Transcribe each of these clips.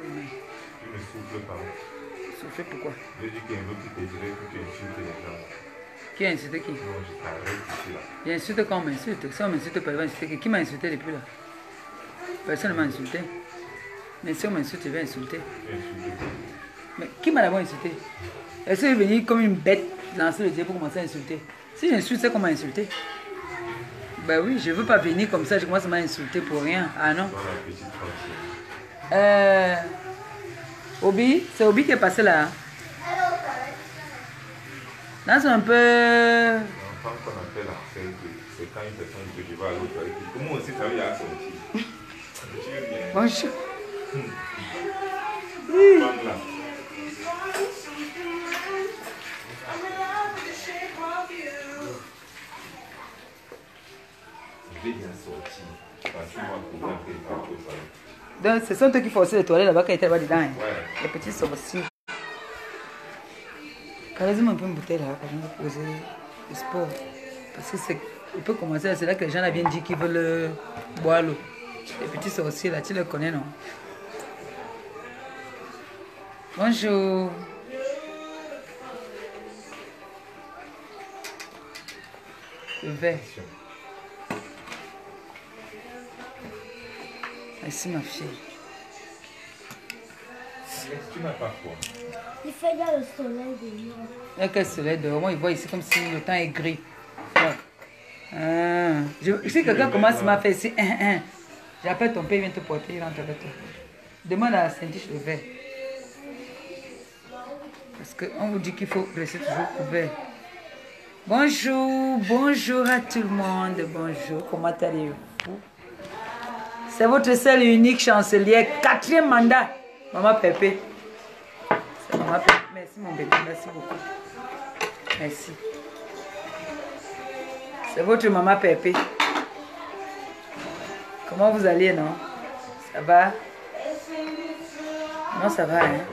Tu ne souffles pas. Souffle pourquoi? Je dis qu'il y a un autre qui te dirait que tu insultes les gens. Qui a insulté qui? Non, je t'arrête ici là. Il insulte quand on m'insulte. Si on m'insulte pas, il va insulter qui? Qui m'a insulté depuis là? Personne ne m'a insulté. Mais si on m'insulte, je vais insulter. Tu insultes qui? Mais qui m'a d'abord insulté? Est-ce que je vais venir comme une bête lancer le dieu pour commencer à insulter? Si j'insulte, c'est qu'on m'a insulté. Ben oui, je ne veux pas venir comme ça, je commence à m'insulter pour rien. Ah non? Obi, c'est Obi qui est passé là. Là, c'est un peu... L'enfant qu'on appelle en fait, c'est quand une personne dit que je vais à l'autre avec lui. Comment aussi ça lui a sorti? Bonjour. Femme là. Je vais bien sortir. Parce que moi, pour moi, il faut que ça. Donc, ce sont eux qui forçaient les toilettes là-bas quand ils étaient là-bas dedans. Hein. Ouais. Les petits sorciers. Carrément un peu une bouteille là, quand on va poser le sport. Parce que c'est. Il peut commencer, c'est là que les gens là viennent dire qu'ils veulent boire l'eau. Les petits sorciers là, tu les connais, non? Bonjour. Le verre. Merci ma fille. Tu n'as pas froid. Il fait bien le soleil dehors. Il y a quel soleil dehors? Moi, il voit ici comme si le temps est gris. Ouais. Si quelqu'un commence à faire ici, j'appelle ton père, il vient te porter, il rentre avec toi. Demande à Saint-Tiche le verre. Parce qu'on vous dit qu'il faut rester toujours couvert. Bonjour, bonjour à tout le monde. Bonjour, comment allez-vous? C'est votre seule et unique chancelière, 4e mandat. Maman Pépé. C'est Maman Pépé. Merci mon bébé, merci beaucoup. Merci. C'est votre Maman Pépé. Comment vous allez, non? Ça va? Non, ça va, hein?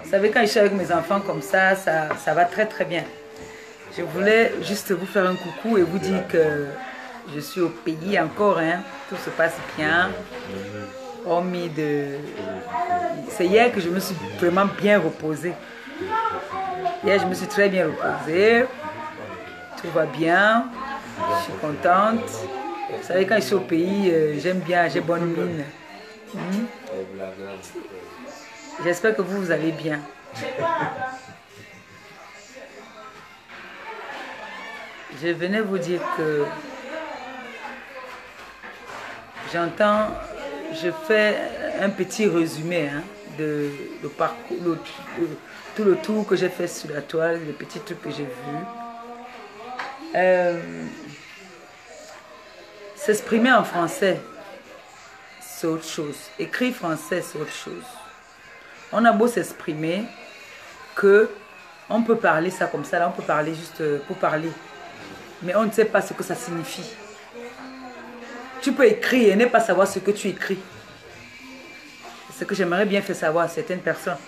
Vous savez, quand je suis avec mes enfants comme ça, ça va très très bien. Je voulais juste vous faire un coucou et vous dire que je suis au pays encore, hein. Tout se passe bien. Hormis de... C'est hier que je me suis vraiment bien reposée. Hier, je me suis très bien reposée. Tout va bien. Je suis contente. Vous savez, quand je suis au pays, j'aime bien, j'ai bonne mine. J'espère que vous allez bien. Je venais vous dire que j'entends, je fais un petit résumé hein, de parcours, tout le tour que j'ai fait sur la toile, les petits trucs que j'ai vus. S'exprimer en français, c'est autre chose. Écrire français, c'est autre chose. On a beau s'exprimer que on peut parler ça comme ça, là, on peut parler juste pour parler. Mais on ne sait pas ce que ça signifie. Tu peux écrire et ne pas savoir ce que tu écris. C'est ce que j'aimerais bien faire savoir à certaines personnes.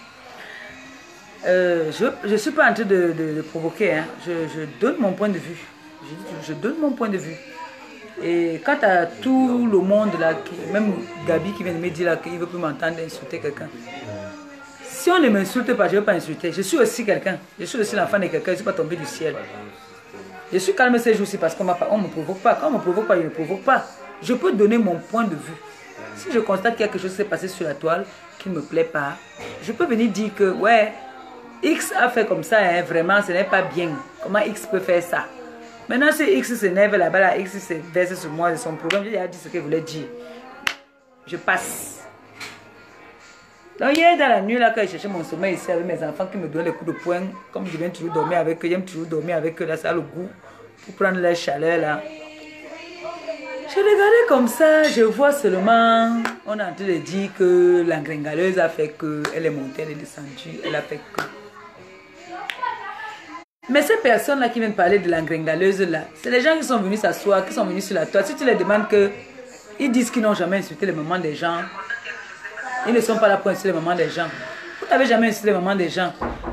Je ne suis pas en train de provoquer. Hein. Je donne mon point de vue. Je donne mon point de vue. Et quant à tout le monde là, même Gabi qui vient de me dire là qu'il ne veut plus m'entendre insulter quelqu'un. Si on ne m'insulte pas, je ne veux pas insulter. Je suis aussi quelqu'un. Je suis aussi l'enfant de quelqu'un. Je ne suis pas tombé du ciel. Je suis calme ces jours-ci parce qu'on ne me provoque pas. Quand on ne me provoque pas, je ne provoque pas. Je peux donner mon point de vue. Si je constate qu'il y a quelque chose qui s'est passé sur la toile qui ne me plaît pas, je peux venir dire que, ouais, X a fait comme ça, hein, vraiment, ce n'est pas bien. Comment X peut faire ça? Maintenant, si X s'énerve là-bas, là, X se verse sur moi, c'est son problème. J'ai déjà dit ce qu'il voulait dire. Je passe. Donc, hier, dans la nuit, là, quand je cherchais mon sommeil ici avec mes enfants qui me donnent les coups de poing, comme je viens toujours dormir avec eux, j'aime toujours dormir avec eux, là, ça a le goût pour prendre leur chaleur, là. Je regardais comme ça, je vois seulement, on est en train de dire que la gringaleuse a fait que, elle est montée, elle est descendue, elle a fait que. Mais ces personnes-là qui viennent parler de la gringaleuse, là, c'est les gens qui sont venus s'asseoir, qui sont venus sur la toile. Si tu les demandes que, ils disent qu'ils n'ont jamais insulté les mamans des gens. Ils ne sont pas là pour insulter les mamans des gens. Vous n'avez jamais insulté les mamans des gens.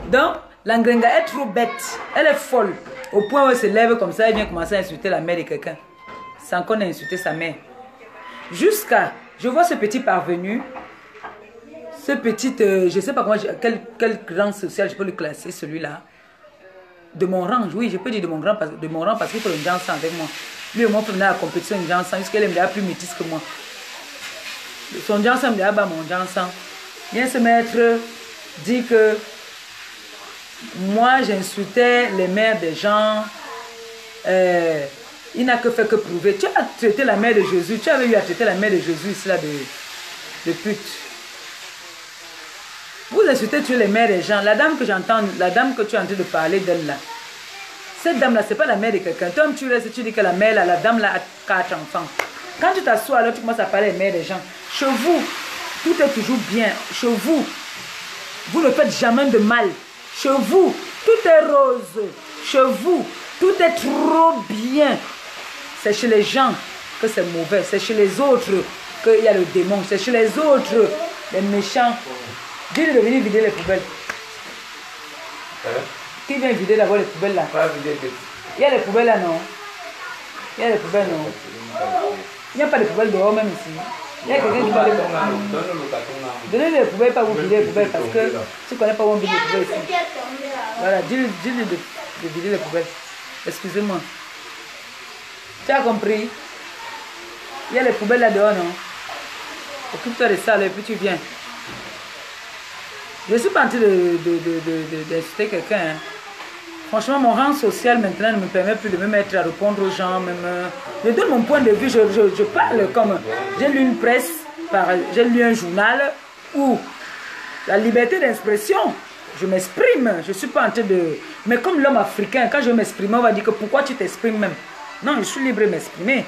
Donc, la gringa est trop bête. Elle est folle. Au point où elle se lève comme ça, elle vient commencer à insulter la mère de quelqu'un. Sans qu'on ait insulté sa mère. Jusqu'à, je vois ce petit parvenu ce petit, je ne sais pas comment, quel rang social je peux le classer, celui-là. De mon rang, oui, je peux dire de mon rang parce qu'il faut le danser avec moi. Lui et moi, on a la compétition de danser, puisqu'elle est déjà plus métisse que moi. Son danser me dit, ah bah mon danser. Vient se mettre, dit que moi j'insultais les mères des gens. Il n'a que fait que prouver. Tu as traité la mère de Jésus, tu avais eu à traiter la mère de Jésus ici là de pute. Vous insultez les mères des gens. La dame que j'entends, la dame que tu es en train de parler d'elle là, cette dame là, c'est pas la mère de quelqu'un. Toi, tu restes, tu dis que la mère là, la dame là a 4 enfants. Quand tu t'assois, alors tu commences à parler des mères des gens. Chez vous, tout est toujours bien. Chez vous, vous ne faites jamais de mal. Chez vous, tout est rose. Chez vous, tout est trop bien. C'est chez les gens que c'est mauvais. C'est chez les autres qu'il y a le démon. C'est chez les autres, les méchants. Dis-le de venir vider les poubelles. Qui vient vider d'abord les poubelles là? Il y a les poubelles là, non? Il y a les poubelles, non? Il n'y a pas de poubelles dehors même ici. Il y a quelqu'un qui va aller. Donnez les poubelles, pas vous vider les poubelles parce que tu ne connais pas où on vide les poubelles ici. Voilà, dis-lui de vider les poubelles. Excusez-moi. Tu as compris? Il y a les poubelles là dehors, non? Occupe-toi de ça, là, et puis tu viens. Je suis pas en train d'insulter quelqu'un. Hein. Franchement, mon rang social maintenant ne me permet plus de me mettre à répondre aux gens. Même, je donne mon point de vue, je parle comme... J'ai lu une presse, j'ai lu un journal où la liberté d'expression, je m'exprime. Je ne suis pas en train de... Mais comme l'homme africain, quand je m'exprime, on va dire que pourquoi tu t'exprimes même? Non, je suis libre de m'exprimer.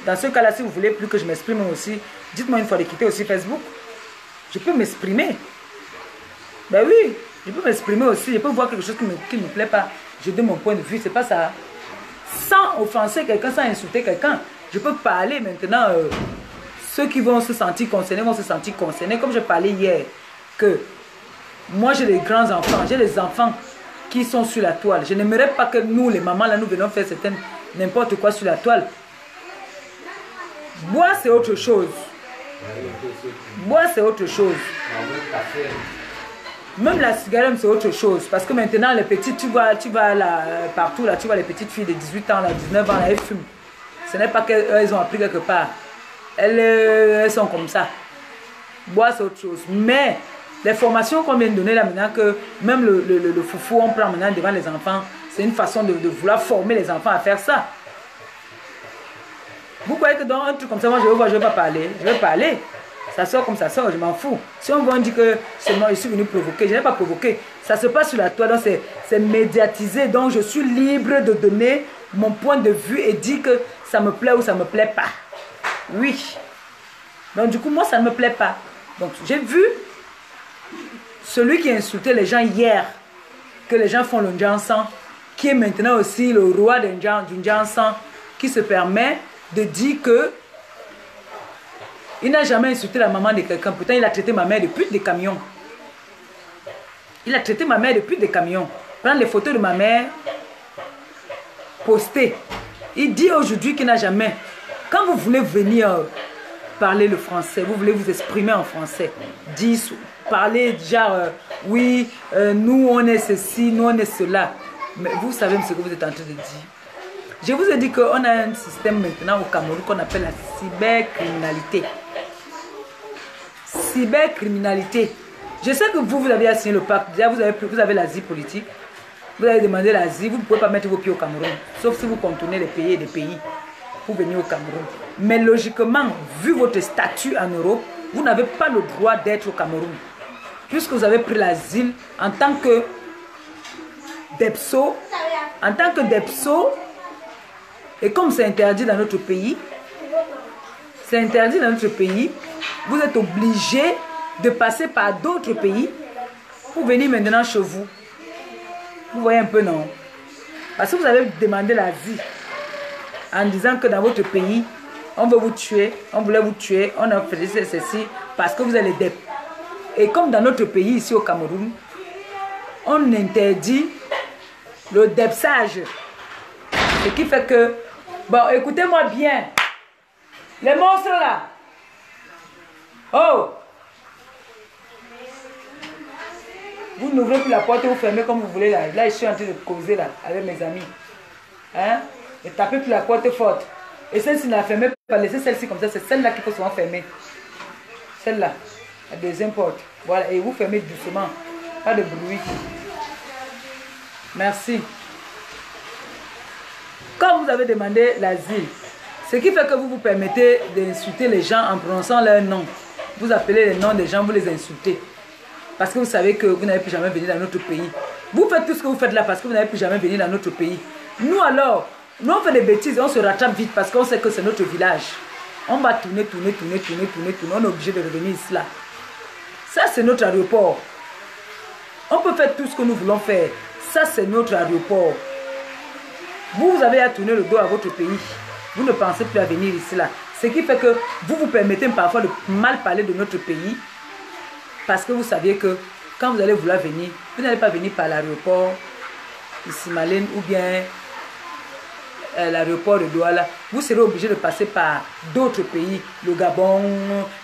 Dans ce cas-là, si vous voulez plus que je m'exprime aussi, dites-moi une fois de quitter aussi Facebook. Je peux m'exprimer. Ben oui, je peux m'exprimer aussi. Je peux voir quelque chose qui ne me plaît pas. Je donne mon point de vue, c'est pas ça. Sans offenser quelqu'un, sans insulter quelqu'un. Je peux parler maintenant. Ceux qui vont se sentir concernés vont se sentir concernés. Comme je parlais hier, que moi j'ai des grands enfants, j'ai des enfants qui sont sur la toile. Je n'aimerais pas que nous, les mamans, là, nous venons faire n'importe quoi sur la toile. Boire, c'est autre chose. Boire, c'est autre chose. Même la cigarette, c'est autre chose. Parce que maintenant, les petites, tu vas là, partout, là, tu vois les petites filles de 18 ans, là, 19 ans, là, elles fument. Ce n'est pas qu'elles ont appris quelque part. Elles sont comme ça. Boire, c'est autre chose. Mais les formations qu'on vient de donner là maintenant, que même le foufou, on prend maintenant devant les enfants, c'est une façon de vouloir former les enfants à faire ça. Vous croyez que dans un truc comme ça, moi je ne vais pas parler. Je vais parler. Ça sort comme ça sort, je m'en fous. Si on dit que seulement je suis venu provoquer, je n'ai pas provoqué. Ça se passe sur la toile, donc c'est médiatisé. Donc je suis libre de donner mon point de vue et dire que ça me plaît ou ça ne me plaît pas. Oui. Donc du coup, moi, ça ne me plaît pas. Donc j'ai vu celui qui a insulté les gens hier, que les gens font le Njansan, qui est maintenant aussi le roi du Njansan, qui se permet de dire que il n'a jamais insulté la maman de quelqu'un. Pourtant, il a traité ma mère de pute des camions. Il a traité ma mère de pute des camions. Prendre les photos de ma mère, poster. Il dit aujourd'hui qu'il n'a jamais. Quand vous voulez venir parler le français, vous voulez vous exprimer en français, parler genre, oui, nous on est ceci, nous on est cela. Mais vous savez ce que vous êtes en train de dire. Je vous ai dit qu'on a un système maintenant au Cameroun qu'on appelle la cybercriminalité. Cybercriminalité. Je sais que vous avez signé le pacte. Déjà, vous avez l'asile politique. Vous avez demandé l'asile. Vous ne pouvez pas mettre vos pieds au Cameroun. Sauf si vous contournez les pays et des pays pour venir au Cameroun. Mais logiquement, vu votre statut en Europe, vous n'avez pas le droit d'être au Cameroun. Puisque vous avez pris l'asile en tant que DEPSO. En tant que DEPSO. Et comme c'est interdit dans notre pays, vous êtes obligé de passer par d'autres pays pour venir maintenant chez vous. Vous voyez un peu, non? Parce que vous avez demandé l'asile en disant que dans votre pays, on veut vous tuer, on voulait vous tuer, on a fait ceci parce que vous êtes les DEP. Et comme dans notre pays, ici au Cameroun, on interdit le DEPsage. Ce qui fait que, bon, écoutez-moi bien, les monstres là, oh, Vous n'ouvrez plus la porte et vous fermez comme vous voulez là. Là, je suis en train de causer là, avec mes amis. Hein? Ne tapez plus la porte forte. Et celle-ci, ne la fermez pas. Laissez celle-ci comme ça. C'est celle-là qu'il faut souvent fermer. Celle-là. La deuxième porte. Voilà. Et vous fermez doucement. Pas de bruit. Merci. Quand vous avez demandé l'asile, ce qui fait que vous vous permettez d'insulter les gens en prononçant leur nom. Vous appelez les noms des gens, vous les insultez. Parce que vous savez que vous n'avez plus jamais venu dans notre pays. Vous faites tout ce que vous faites là parce que vous n'avez plus jamais venu dans notre pays. Nous alors, nous on fait des bêtises et on se rattrape vite parce qu'on sait que c'est notre village. On va tourner. On est obligé de revenir ici là. Ça c'est notre aéroport. On peut faire tout ce que nous voulons faire. Ça c'est notre aéroport. Vous avez à tourner le dos à votre pays. Vous ne pensez plus à venir ici là. Ce qui fait que vous vous permettez parfois de mal parler de notre pays. Parce que vous saviez que quand vous allez vouloir venir, vous n'allez pas venir par l'aéroport ici Malène ou bien l'aéroport de Douala. Vous serez obligé de passer par d'autres pays, le Gabon,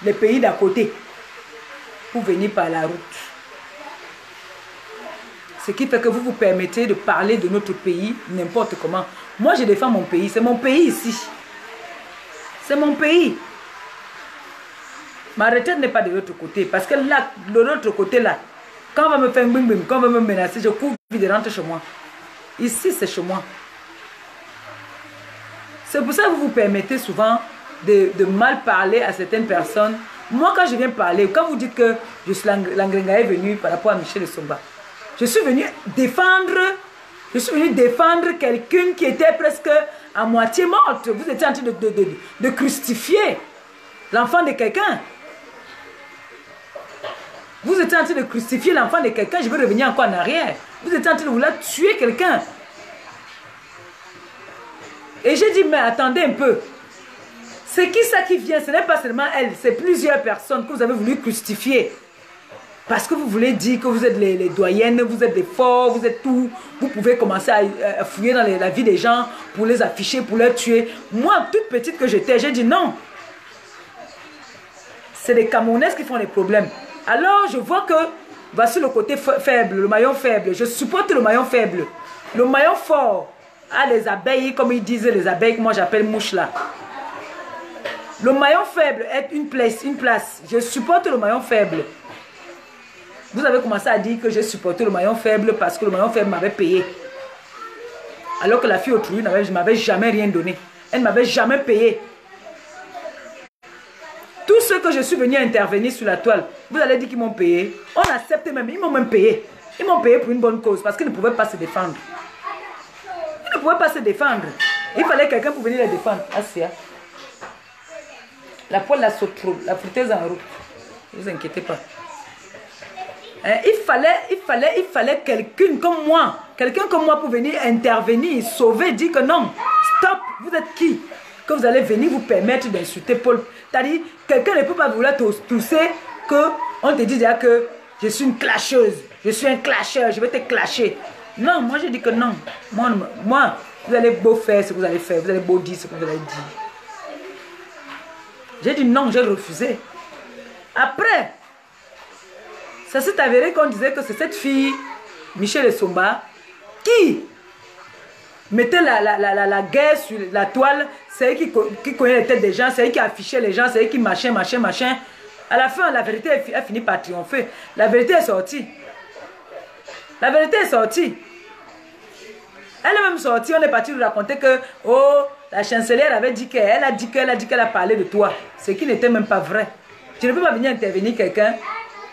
les pays d'à côté, pour venir par la route. Ce qui fait que vous vous permettez de parler de notre pays n'importe comment. Moi, je défends mon pays. C'est mon pays ici. C'est mon pays. Ma retraite n'est pas de l'autre côté. Parce que là, de l'autre côté, là, quand on va me faire bim bim, quand on va me menacer, je cours vite et rentre chez moi. Ici, c'est chez moi. C'est pour ça que vous vous permettez souvent de mal parler à certaines personnes. Moi, quand je viens parler, quand vous dites que je suis l'Angrenga est venu par rapport à Michel Somba, je suis venu défendre quelqu'un qui était presque à moitié morte. Vous étiez en train de crucifier l'enfant de quelqu'un. Vous étiez en train de crucifier l'enfant de quelqu'un. Je vais revenir encore en arrière. Vous étiez en train de vouloir tuer quelqu'un. Et j'ai dit, mais attendez un peu. C'est qui ça qui vient? Ce n'est pas seulement elle. C'est plusieurs personnes que vous avez voulu crucifier. Parce que vous voulez dire que vous êtes les doyennes, vous êtes les forts, vous êtes tout. Vous pouvez commencer à fouiller dans la vie des gens pour les afficher, pour les tuer. Moi, toute petite que j'étais, j'ai dit non. C'est les Camerounaises qui font les problèmes. Alors, je vois que voici le côté faible, le maillon faible. Je supporte le maillon faible. Le maillon fort a les abeilles, comme ils disent les abeilles, que moi j'appelle mouches là. Le maillon faible est une place. Je supporte le maillon faible. Vous avez commencé à dire que j'ai supporté le maillon faible parce que le maillon faible m'avait payé. Alors que la fille autrui ne m'avait jamais rien donné. Elle ne m'avait jamais payé. Tous ceux que je suis venu intervenir sur la toile, vous allez dire qu'ils m'ont payé. On accepte même, ils m'ont même payé. Ils m'ont payé pour une bonne cause parce qu'ils ne pouvaient pas se défendre. Ils ne pouvaient pas se défendre. Il fallait quelqu'un pour venir les défendre. Asia. La poêle la saute trop, la friteuse en route. Ne vous inquiétez pas. Il fallait quelqu'un comme moi. Quelqu'un comme moi pour venir intervenir, sauver, dire que non. Stop, vous êtes qui? Que vous allez venir vous permettre d'insulter Paul. C'est-à-dire, quelqu'un ne peut pas vouloir tousser qu'on te dit déjà que je suis une clasheuse. Je suis un clasheur, je vais te clasher. Non, moi je dis que non. Moi, vous allez beau faire ce que vous allez faire. Vous allez beau dire ce que vous allez dire. J'ai dit non, j'ai refusé. Après, ça s'est avéré qu'on disait que c'est cette fille, Michel Somba, qui mettait la guerre sur la toile. C'est elle qui connaît les têtes des gens, c'est elle qui affichait les gens, c'est elle qui machin. À la fin, la vérité a fini par triompher. La vérité est sortie. La vérité est sortie. Elle est même sortie, on est parti nous raconter que, oh, la chancelière avait dit qu'elle a dit qu'elle a parlé de toi. Ce qui n'était même pas vrai. Je ne peux pas venir intervenir quelqu'un,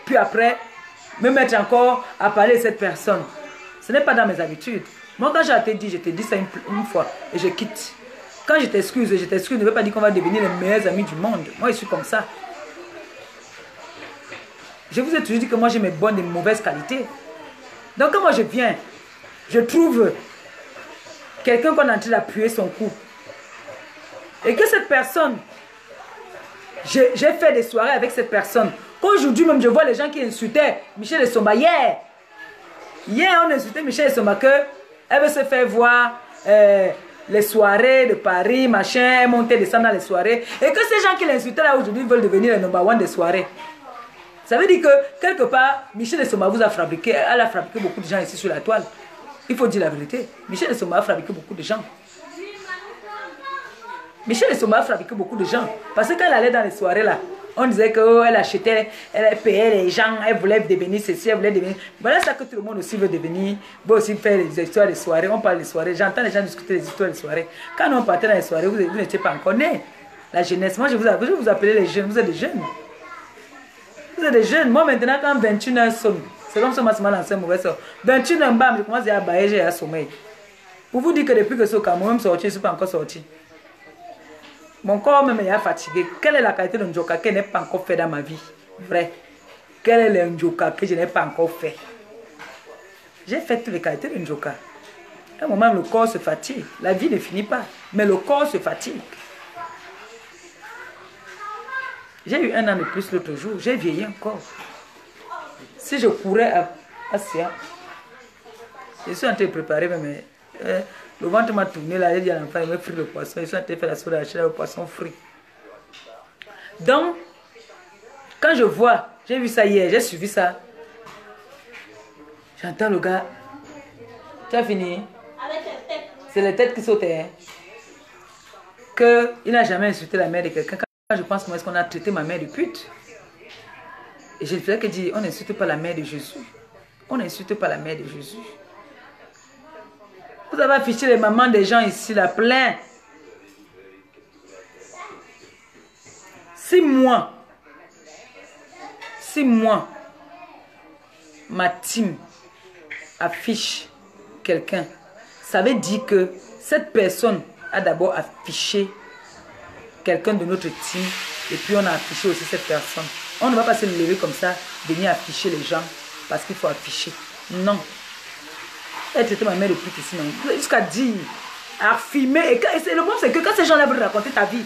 puis après, me mettre encore à parler de cette personne. Ce n'est pas dans mes habitudes. Moi, quand je t'ai dit ça une fois, et je quitte. Quand je t'excuse, ne veut pas dire qu'on va devenir les meilleurs amis du monde. Moi, je suis comme ça. Je vous ai toujours dit que moi, j'ai mes bonnes et mauvaises qualités. Donc, quand moi je viens, je trouve quelqu'un qu'on est en train d'appuyer son cou. Et que cette personne, j'ai fait des soirées avec cette personne. Qu'aujourd'hui même, je vois les gens qui insultaient Michel Somba. Hier, on insultait Michel Somba qu'elle veut se faire voir les soirées de Paris, machin, monter, descendre dans les soirées. Et que ces gens qui l'insultaient là aujourd'hui veulent devenir les number one des soirées. Ça veut dire que, quelque part, Michel Essoma vous a fabriqué, elle a fabriqué beaucoup de gens ici sur la toile. Il faut dire la vérité. Michel Essoma a fabriqué beaucoup de gens. Michel Essoma a fabriqué beaucoup de gens. Parce que quand elle allait dans les soirées là, on disait qu'elle achetait, elle payait les gens, elle voulait devenir ceci, elle voulait devenir... Voilà ça que tout le monde aussi veut devenir. Veut aussi faire les histoires de soirées. On parle des soirées. J'entends les gens discuter des histoires de soirées. Quand on partait dans les soirées, vous n'étiez pas encore nés. La jeunesse. Moi, je vous appelais les jeunes. Vous êtes des jeunes. Vous êtes des jeunes. Moi, maintenant, quand 21h sonne, c'est comme ça que je m'a lancé un mauvais sort. 21h, bam, je commence à bailler, j'ai un sommeil. Pour vous dire que depuis que ce Cameroun même sorti, je ne suis pas encore sorti. Mon corps même est fatigué. Quelle est la qualité d'un njoka que je n'ai pas encore fait dans ma vie? Vrai. Quel est le njoka que je n'ai pas encore fait? J'ai fait toutes les qualités d'un njoka. À un moment, le corps se fatigue. La vie ne finit pas. Mais le corps se fatigue. J'ai eu 1 an de plus l'autre jour. J'ai vieilli encore. Si je courais à Sia, je suis en train de préparer, mais le ventre m'a tourné là. J'ai dit à l'enfant, il m'a frit le poisson. Je suis en train de faire la soupe d'acheter le poisson frit. Donc, quand je vois, j'ai vu ça hier, j'ai suivi ça. J'entends le gars. Tu as fini? C'est les têtes qui sautaient. Hein? Qu'il n'a jamais insulté la mère de quelqu'un. Quand je pense comment est-ce qu'on a traité ma mère de pute. Et je ne faisais que dire, on n'insulte pas la mère de Jésus. On n'insulte pas la mère de Jésus. Vous avez affiché les mamans des gens ici, là, plein. 6 mois. 6 mois. Ma team affiche quelqu'un. Ça veut dire que cette personne a d'abord affiché quelqu'un de notre team. Et puis on a affiché aussi cette personne. On ne va pas se lever comme ça, venir afficher les gens parce qu'il faut afficher. Non. Elle traitait ma mère de pute ici, non. Jusqu'à dire, affirmer. Et le problème, c'est que quand ces gens-là veulent raconter ta vie,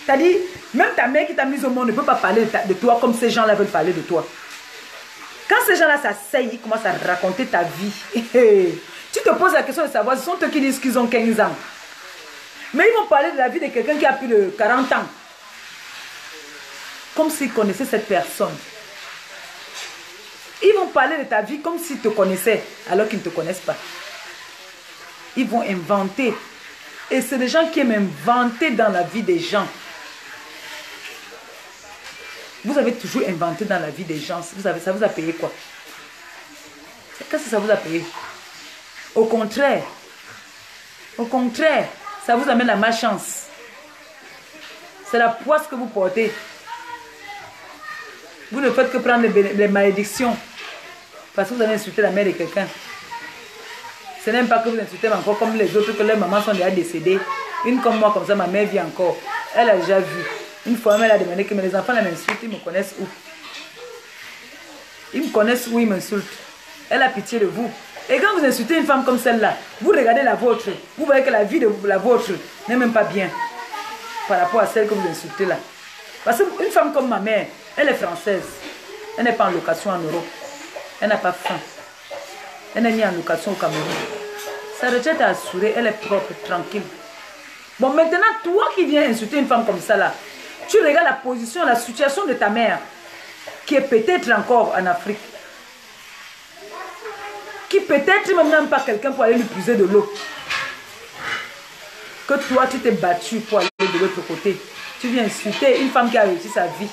c'est-à-dire, même ta mère qui t'a mise au monde ne peut pas parler de toi comme ces gens-là veulent parler de toi. Quand ces gens-là s'asseyent, ils commencent à raconter ta vie. Tu te poses la question de savoir, ce sont eux qui disent qu'ils ont 15 ans. Mais ils vont parler de la vie de quelqu'un qui a plus de 40 ans. Comme s'ils connaissaient cette personne. Ils vont parler de ta vie comme s'ils te connaissaient, alors qu'ils ne te connaissent pas. Ils vont inventer. Et c'est des gens qui aiment inventer dans la vie des gens. Vous avez toujours inventé dans la vie des gens. Ça vous a payé quoi? Qu'est-ce que ça vous a payé? Au contraire, ça vous amène la malchance. C'est la poisse que vous portez. Vous ne faites que prendre les malédictions. Parce que vous avez insulté la mère de quelqu'un. Ce n'est pas que vous insultez encore comme les autres, que leurs mamans sont déjà décédées. Une comme moi, comme ça, ma mère vit encore. Elle a déjà vu. Une fois, elle a demandé que les enfants m'insultent, ils me connaissent où? Ils me connaissent où ils m'insultent. Elle a pitié de vous. Et quand vous insultez une femme comme celle-là, vous regardez la vôtre. Vous voyez que la vie de la vôtre n'est même pas bien par rapport à celle que vous insultez là. Parce qu'une femme comme ma mère, elle est française. Elle n'est pas en location en Europe. Elle n'a pas faim. Elle n'est ni en location au Cameroun. Sa retraite est assurée, elle est propre, tranquille. Bon, maintenant, toi qui viens insulter une femme comme ça là, tu regardes la position, la situation de ta mère, qui est peut-être encore en Afrique. Qui peut-être même n'a pas quelqu'un pour aller lui puiser de l'eau. Que toi, tu t'es battu pour aller de l'autre côté. Tu viens insulter une femme qui a réussi sa vie.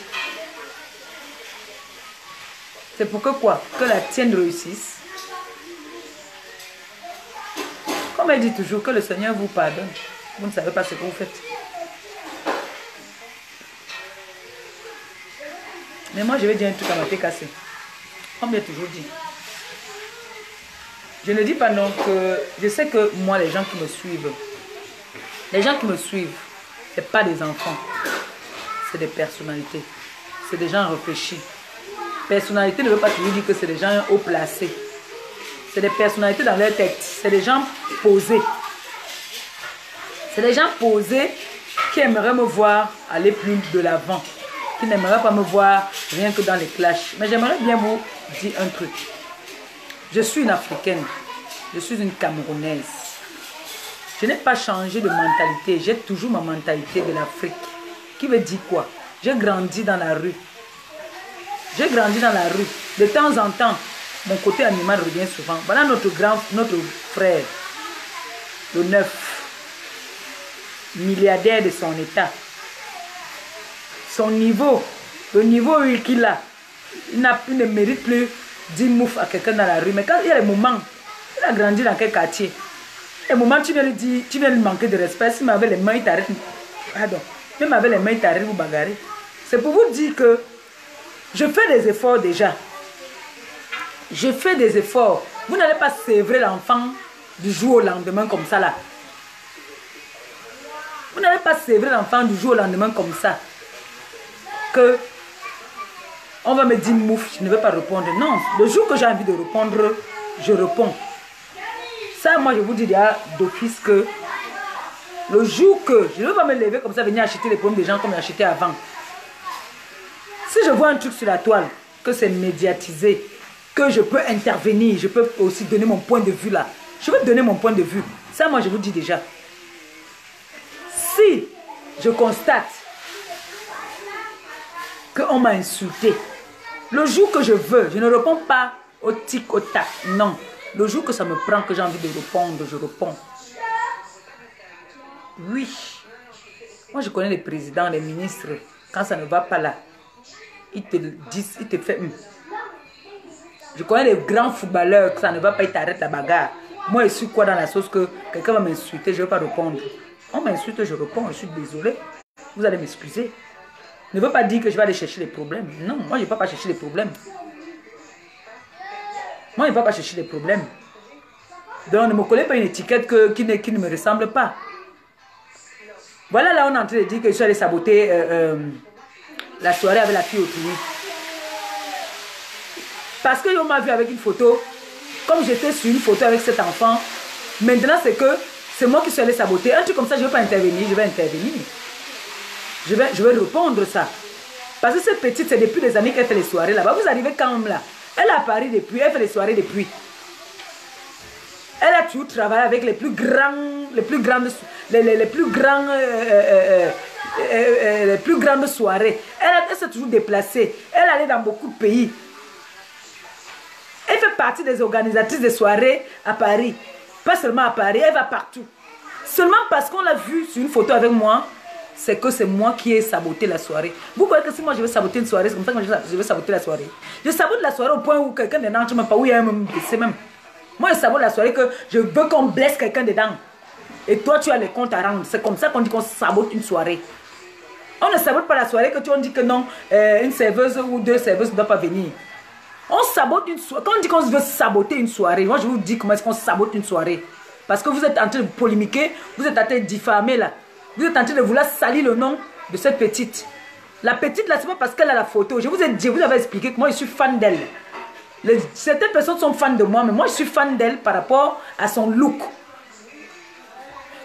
C'est pour que quoi? Que la tienne réussisse. Comme elle dit toujours, que le Seigneur vous pardonne. Vous ne savez pas ce que vous faites. Mais moi, je vais dire un truc à ma tête cassée. Comme j'ai toujours dit. Je ne dis pas non que... Je sais que moi, les gens qui me suivent, ce n'est pas des enfants. C'est des personnalités. C'est des gens réfléchis. Personnalité ne veut pas toujours dire que c'est des gens haut placés. C'est des personnalités dans leur tête. C'est des gens posés. C'est des gens posés qui aimeraient me voir aller plus de l'avant. Qui n'aimeraient pas me voir rien que dans les clashs. Mais j'aimerais bien vous dire un truc. Je suis une Africaine. Je suis une Camerounaise. Je n'ai pas changé de mentalité. J'ai toujours ma mentalité de l'Afrique. Qui veut dire quoi? J'ai grandi dans la rue. J'ai grandi dans la rue. De temps en temps, mon côté animal revient souvent. Voilà notre frère, le 9, milliardaire de son état. Son niveau, le niveau qu'il a, il ne mérite plus 10 moufs à quelqu'un dans la rue. Mais quand il y a des moments, il a grandi dans quel quartier? Les moments, tu viens lui dire, tu viens lui manquer de respect. Si m'avait les mains, il t'arrête. Pardon. Même avec les mains, il t'arrête, vous bagarrer. C'est pour vous dire que je fais des efforts déjà. Je fais des efforts. Vous n'allez pas sévrer l'enfant du jour au lendemain comme ça là. Vous n'allez pas sévrer l'enfant du jour au lendemain comme ça. Que on va me dire mouf, je ne vais pas répondre. Non, le jour que j'ai envie de répondre, je réponds. Ça, moi, je vous dis déjà d'office que le jour que je ne vais pas me lever comme ça, venir acheter les pommes des gens comme j'ai acheté avant. Si je vois un truc sur la toile, que c'est médiatisé, que je peux intervenir, je peux aussi donner mon point de vue là. Je vais donner mon point de vue. Ça, moi, je vous dis déjà. Si je constate qu'on m'a insulté, le jour que je veux, je ne réponds pas au tic, au tac. Non. Le jour que ça me prend, que j'ai envie de répondre, je réponds. Oui. Moi, je connais les présidents, les ministres. Quand ça ne va pas là, ils te disent, ils te font... Je connais les grands footballeurs, que ça ne va pas, ils t'arrêtent la bagarre. Moi, je suis quoi dans la sauce que quelqu'un va m'insulter, je ne vais pas répondre. On m'insulte, je réponds, je suis désolé. Vous allez m'excuser. Ne veut pas dire que je vais aller chercher les problèmes. Non, moi, je ne vais pas chercher les problèmes. Moi, je ne vais pas chercher les problèmes. Donc, ne me collez pas une étiquette qui ne me ressemble pas. Voilà, là, on est en train de dire que je suis allé saboter la soirée avec la fille autrui. Parce qu'on m'a vu avec une photo. Comme j'étais sur une photo avec cet enfant, maintenant, c'est moi qui suis allé saboter. Un truc comme ça, je ne vais pas intervenir. Je vais intervenir. Je vais répondre ça. Parce que cette petite, c'est depuis des années qu'elle fait les soirées là-bas. Vous arrivez quand même là. Elle a à Paris depuis, elle fait les soirées depuis. Elle a toujours travaillé avec les plus grandes soirées. Elle s'est toujours déplacée. Elle allait dans beaucoup de pays. Elle fait partie des organisatrices de soirées à Paris. Pas seulement à Paris, elle va partout. Seulement parce qu'on l'a vue sur une photo avec moi, c'est que c'est moi qui ai saboté la soirée. Vous croyez que si moi je veux saboter une soirée, c'est comme ça que je vais saboter la soirée. Je sabote la soirée au point où quelqu'un n'est dans, même pas où il y a même blessé même. Moi je sabote la soirée que je veux qu'on blesse quelqu'un dedans. Et toi tu as les comptes à rendre. C'est comme ça qu'on dit qu'on sabote une soirée. On ne sabote pas la soirée que on dit que non, une serveuse ou deux serveuses ne doivent pas venir. On sabote une soirée. Quand on dit qu'on veut saboter une soirée, moi je vous dis comment est-ce qu'on sabote une soirée. Parce que vous êtes en train de polémiquer, vous êtes en train de diffamer là. Vous êtes en train de vouloir salir le nom de cette petite. La petite là, c'est pas parce qu'elle a la photo. Je vous avais expliqué que moi je suis fan d'elle. Certaines personnes sont fans de moi, mais moi je suis fan d'elle par rapport à son look.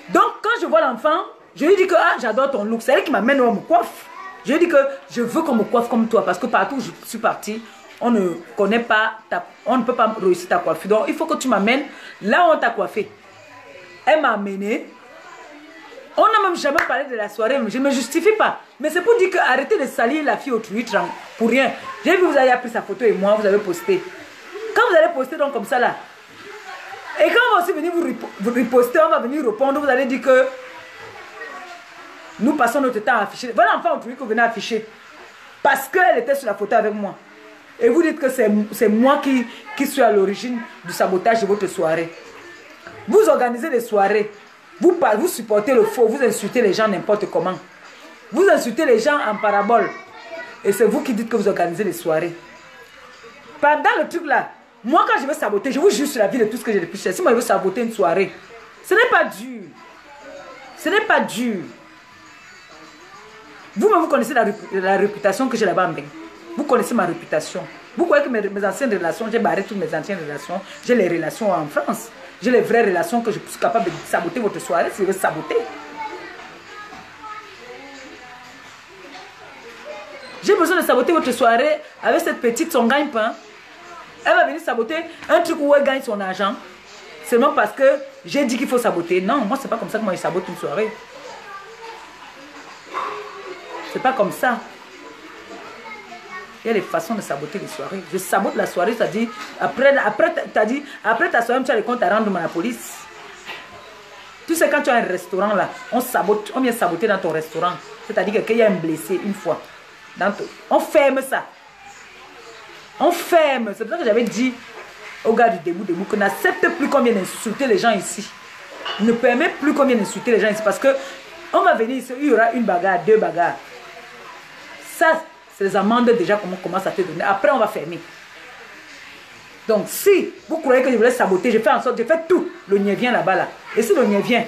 Donc quand je vois l'enfant, je lui dis que ah, j'adore ton look. C'est elle qui m'amène, on me coiffe. Je lui dis que je veux qu'on me coiffe comme toi. Parce que partout où je suis partie, on ne connaît pas, on ne peut pas réussir ta coiffure. Donc il faut que tu m'amènes là où on t'a coiffé. Elle m'a amené. On n'a même jamais parlé de la soirée, mais je ne me justifie pas. Mais c'est pour dire que arrêtez de salir la fille autrui pour rien. J'ai vu que vous avez pris sa photo et moi, vous avez posté. Quand vous allez poster donc comme ça là, et quand on va aussi venir vous riposter, on va venir répondre, vous allez dire que nous passons notre temps à afficher. Voilà l'enfant autrui que vous venez afficher. Parce qu'elle était sur la photo avec moi. Et vous dites que c'est moi qui suis à l'origine du sabotage de votre soirée. Vous organisez des soirées. Vous supportez le faux, vous insultez les gens n'importe comment. Vous insultez les gens en parabole. Et c'est vous qui dites que vous organisez les soirées. Pendant le truc là, moi quand je veux saboter, je vous jure sur la vie de tout ce que j'ai depuis. Si moi je veux saboter une soirée, ce n'est pas dur. Ce n'est pas dur. Vous-même vous connaissez la réputation que j'ai là-bas en Bénin. Vous connaissez ma réputation. Vous croyez que mes anciennes relations, j'ai barré toutes mes anciennes relations. J'ai les relations en France. J'ai les vraies relations que je suis capable de saboter votre soirée si je veux saboter. J'ai besoin de saboter votre soirée avec cette petite, son gagne-pain. Elle va venir saboter un truc où elle gagne son argent. Seulement parce que j'ai dit qu'il faut saboter. Non, moi, c'est pas comme ça que moi, je sabote une soirée. C'est pas comme ça. Il y a des façons de saboter les soirées. Je sabote la soirée, c'est-à-dire, après ta soirée, tu as les comptes à rendre à la police. Tu sais, quand tu as un restaurant là, on vient saboter dans ton restaurant. C'est-à-dire qu'il y a un blessé une fois. On ferme ça. On ferme. C'est pour ça que j'avais dit au gars du debout que n'accepte plus qu'on vienne insulter les gens ici. Ne permet plus qu'on vienne insulter les gens ici. Parce que on va venir ici, il y aura une bagarre, 2 bagarres. Ça, c'est les amendes déjà qu'on commence à te donner. Après, on va fermer. Donc, si vous croyez que je voulais saboter, je fais en sorte, je fais tout. Le nien vient là-bas, là. Et si le nien vient,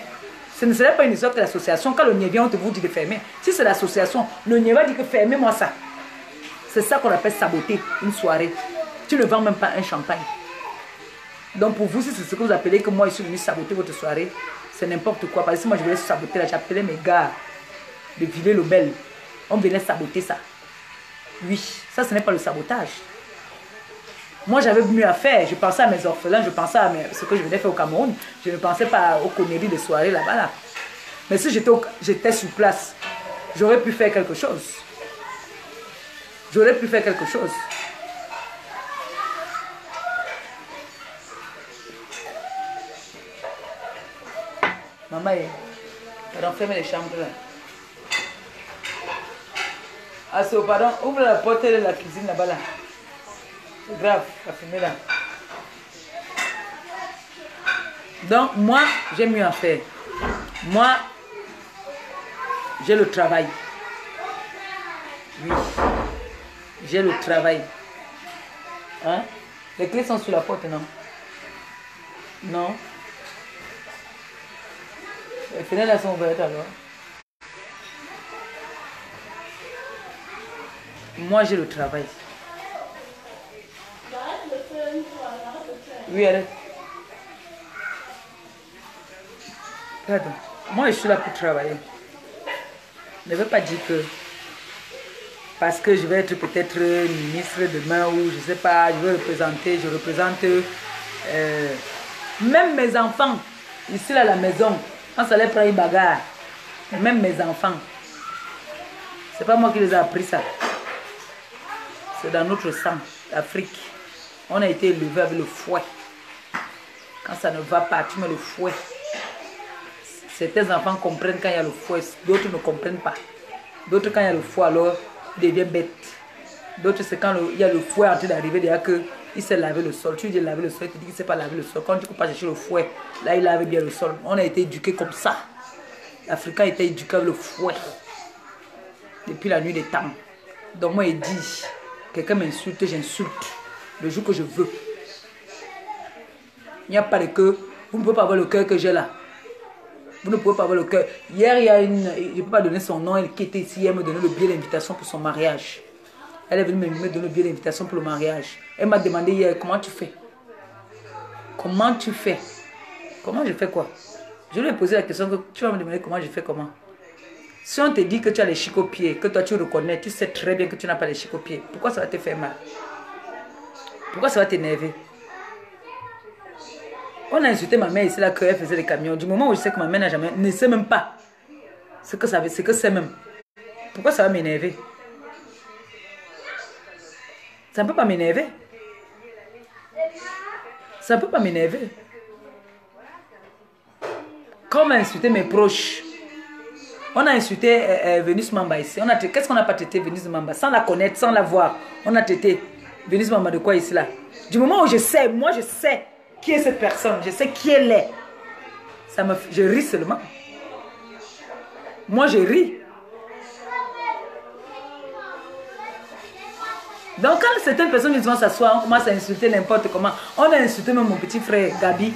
ce ne serait pas une histoire de l'association. Quand le nien vient, on te vous dit de fermer. Si c'est l'association, le nien va dire que fermez-moi ça. C'est ça qu'on appelle saboter une soirée. Tu ne vends même pas un champagne. Donc, pour vous, si c'est ce que vous appelez que moi, je suis venu saboter votre soirée, c'est n'importe quoi. Parce que si moi, je voulais saboter là, j'appelais mes gars de Villers-le-Bel. On venait saboter ça. Oui, ça, ce n'est pas le sabotage. Moi, j'avais mieux à faire. Je pensais à mes orphelins, je pensais à ce que je venais faire au Cameroun. Je ne pensais pas aux conneries de soirée là-bas. Là. Mais si j'étais sur place, j'aurais pu faire quelque chose. J'aurais pu faire quelque chose. Maman, elle renferme les chambres là. Ah, c'est pardon, ouvre la porte de la cuisine là-bas là. C'est grave, la fumée là. Donc, moi, j'ai mieux à faire. Moi, j'ai le travail. Oui. J'ai le travail. Hein? Les clés sont sous la porte, non? Non. Les fenêtres là sont ouvertes alors. Moi, j'ai le travail. Oui, arrête. Pardon. Moi, je suis là pour travailler. Ne veut pas dire que parce que je vais être peut-être ministre demain ou je ne sais pas, je représente même mes enfants ici là, à la maison. Quand ça les prend une bagarre, même mes enfants, c'est pas moi qui les ai appris ça. C'est dans notre sang, l'Afrique. On a été élevé avec le fouet. Quand ça ne va pas, tu mets le fouet. Certains enfants comprennent quand il y a le fouet, d'autres ne comprennent pas. D'autres, quand il y a le fouet, alors, ils deviennent bêtes. D'autres, c'est quand il y a le fouet en train d'arriver, déjà qu'il s'est lavé le sol. Tu dis laver le sol, il te dit qu'il ne s'est pas lavé le sol. Quand tu ne peux pas chercher le fouet, là, il lave bien le sol. On a été éduqués comme ça. L'Africain a été éduqué avec le fouet. Depuis la nuit des temps. Donc, moi, il dit, quelqu'un m'insulte, j'insulte. Le jour que je veux. Il n'y a pas de cœur. Vous ne pouvez pas avoir le cœur que j'ai là. Vous ne pouvez pas avoir le cœur. Hier, il y a une... Je ne peux pas donner son nom. Elle qui était ici, elle me donnait le billet d'invitation pour son mariage. Elle est venue me donner le billet d'invitation pour le mariage. Elle m'a demandé hier, comment tu fais? Comment tu fais? Comment je fais quoi? Je lui ai posé la question que tu vas me demander comment je fais comment. Si on te dit que tu as les chics aux pieds, que toi tu reconnais, tu sais très bien que tu n'as pas les chics aux pieds. Pourquoi ça va te faire mal? Pourquoi ça va t'énerver? On a insulté ma mère ici là qu'elle faisait les camions. Du moment où je sais que ma mère ne sait même pas ce que c'est même. Pourquoi ça va m'énerver? Ça ne peut pas m'énerver. Ça ne peut pas m'énerver. Comme insulter mes proches. On a insulté Vénus Mamba ici. Qu'est-ce qu'on n'a pas traité Vénus Mamba? Sans la connaître, sans la voir. On a traité Vénus Mamba de quoi ici là? Du moment où je sais, moi je sais qui est cette personne, je sais qui elle est. Je ris seulement. Moi je ris. Donc quand certaines personnes vont s'asseoir, on commence à insulter n'importe comment. On a insulté même mon petit frère Gabi.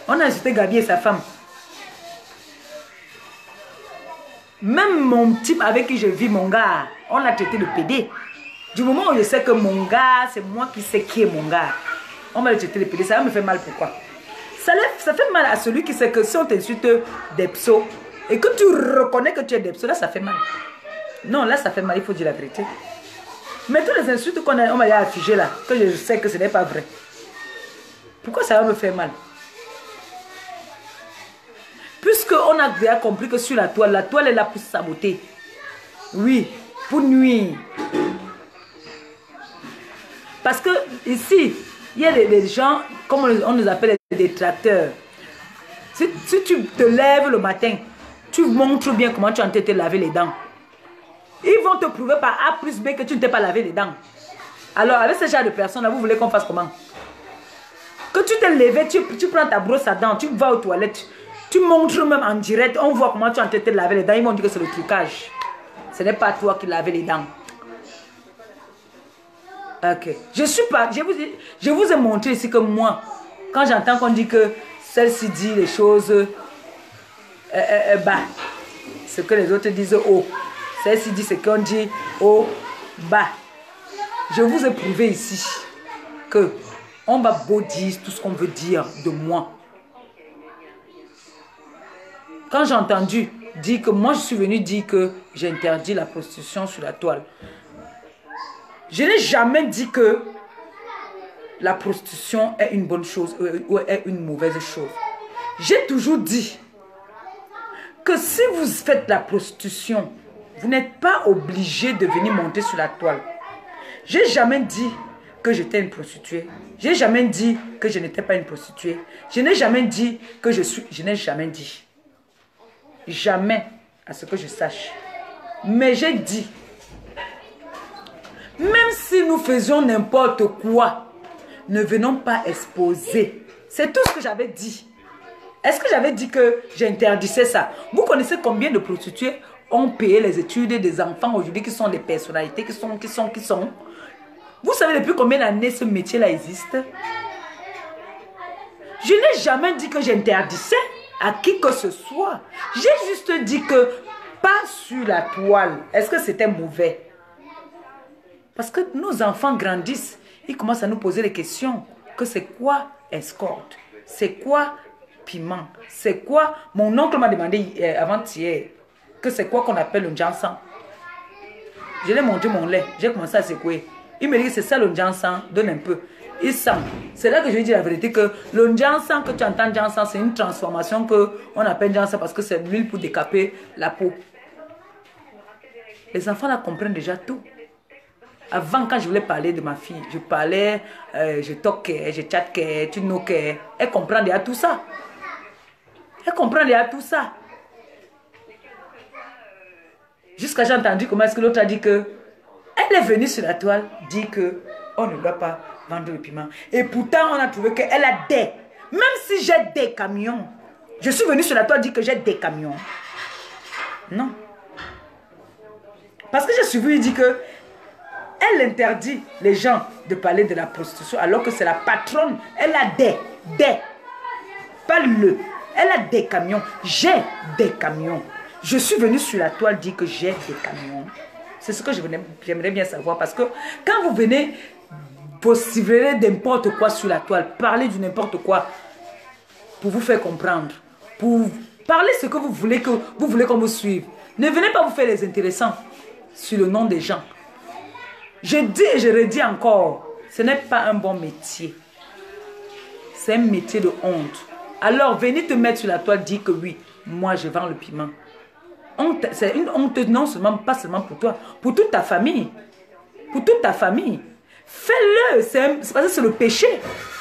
On a insulté Gabi et sa femme. Même mon type avec qui je vis, mon gars, on l'a traité de PD. Du moment où je sais que mon gars, c'est moi qui sais qui est mon gars, on va le traiter de PD. Ça va me faire mal, pourquoi? Ça fait mal à celui qui sait que si on t'insulte d'Epso et que tu reconnais que tu es d'Epso, là ça fait mal. Non, là ça fait mal, il faut dire la vérité. Mais tous les insultes qu'on m'a affichées là, que je sais que ce n'est pas vrai, pourquoi ça va me faire mal? Puisqu'on a déjà compris que sur la toile est là pour saboter. Oui, pour nuire. Parce que ici, il y a des gens, comme on nous appelle des détracteurs. Si tu te lèves le matin, tu montres bien comment tu as été laver les dents. Ils vont te prouver par A plus B que tu ne t'es pas lavé les dents. Alors, avec ce genre de personnes-là, vous voulez qu'on fasse comment? Que tu t'es levé, tu prends ta brosse à dents, tu vas aux toilettes, tu montres même en direct, on voit comment tu as été laver les dents. Ils vont dire que c'est le trucage. Ce n'est pas toi qui lavais les dents. Ok. Je vous ai montré ici que moi, quand j'entends qu'on dit que celle-ci dit les choses bas, ce que les autres disent haut. Celle-ci dit ce qu'on dit haut, bas. Je vous ai prouvé ici que on va beau dire tout ce qu'on veut dire de moi. Quand j'ai entendu dire que moi je suis venu dire que j'interdis la prostitution sur la toile, je n'ai jamais dit que la prostitution est une bonne chose ou est une mauvaise chose. J'ai toujours dit que si vous faites la prostitution, vous n'êtes pas obligé de venir monter sur la toile. J'ai jamais dit que j'étais une prostituée. J'ai jamais dit que je n'étais pas une prostituée. Je n'ai jamais dit que je suis... Je n'ai jamais dit. Jamais, à ce que je sache. Mais j'ai dit, même si nous faisions n'importe quoi, ne venons pas exposer. C'est tout ce que j'avais dit. Est-ce que j'avais dit que j'interdisais ça? Vous connaissez combien de prostituées ont payé les études des enfants aujourd'hui qui sont des personnalités, qui sont. Vous savez depuis combien d'années ce métier-là existe? Je n'ai jamais dit que j'interdisais à qui que ce soit. J'ai juste dit que pas sur la toile. Est-ce que c'était mauvais? Parce que nos enfants grandissent, ils commencent à nous poser des questions. Que c'est quoi escorte? C'est quoi piment? C'est quoi? Mon oncle m'a demandé avant-hier que c'est quoi qu'on appelle le jansan. Je lui ai montré mon lait. J'ai commencé à secouer. Il me dit que c'est ça le jansan. Donne un peu. Il sent. C'est là que je lui dis la vérité que le jansan que tu entends jansan, c'est une transformation qu'on appelle jansan parce que c'est l'huile pour décaper la peau. Les enfants là comprennent déjà tout. Avant, quand je voulais parler de ma fille, je parlais, je toquais, je tchatquais, tu noquais. Elle comprend déjà tout ça. Elle comprend déjà tout ça. Jusqu'à j'ai entendu comment est-ce que l'autre a dit que elle est venue sur la toile, dit que on ne doit pas vendre le piment. Et pourtant, on a trouvé qu'elle a des. Même si j'ai des camions, je suis venue sur la toile dire que j'ai des camions. Non. Parce que j'ai suivi, il dit que elle interdit les gens de parler de la prostitution alors que c'est la patronne. Elle a des. Pas le. Elle a des camions. J'ai des camions. Je suis venue sur la toile dire que j'ai des camions. C'est ce que j'aimerais bien savoir. Parce que quand vous venez vociférer n'importe quoi sur la toile, parler du n'importe quoi pour vous faire comprendre, pour parler ce que vous voulez qu'on vous suive, ne venez pas vous faire les intéressants sur le nom des gens. Je dis et je redis encore, ce n'est pas un bon métier. C'est un métier de honte. Alors venez te mettre sur la toile, dire que oui, moi je vends le piment. C'est une honte non seulement, pas seulement pour toi, pour toute ta famille. Pour toute ta famille. Fais-le, c'est parce que c'est le péché.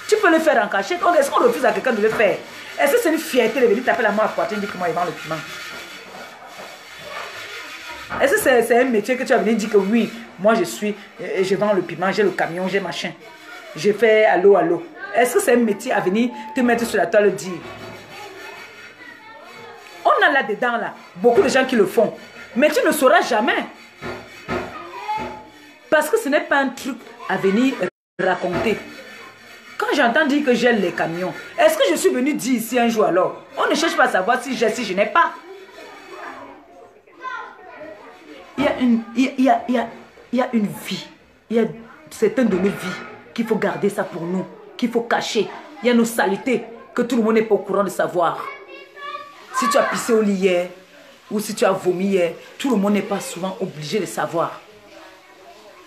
Tu peux le faire en cachette. Est-ce qu'on refuse à quelqu'un de le faire? Est-ce que c'est une fierté de venir taper la main à poitrine et dire que moi je vends le piment? Est-ce que c'est un métier que tu as venu dire que oui, moi je vends le piment, j'ai le camion, j'ai machin. Je fais allô, allô. Est-ce que c'est un métier à venir te mettre sur la toile et dire? On a là-dedans, là, beaucoup de gens qui le font. Mais tu ne sauras jamais. Parce que ce n'est pas un truc à venir raconter. Quand j'entends dire que j'ai les camions, est-ce que je suis venu dire ici un jour alors? On ne cherche pas à savoir si j'ai, si je n'ai pas. Il y a une vie. Il y a certaines de nos vies qu'il faut garder ça pour nous, qu'il faut cacher. Il y a nos saletés que tout le monde n'est pas au courant de savoir. Si tu as pissé au lit hier, ou si tu as vomi hier, tout le monde n'est pas souvent obligé de savoir.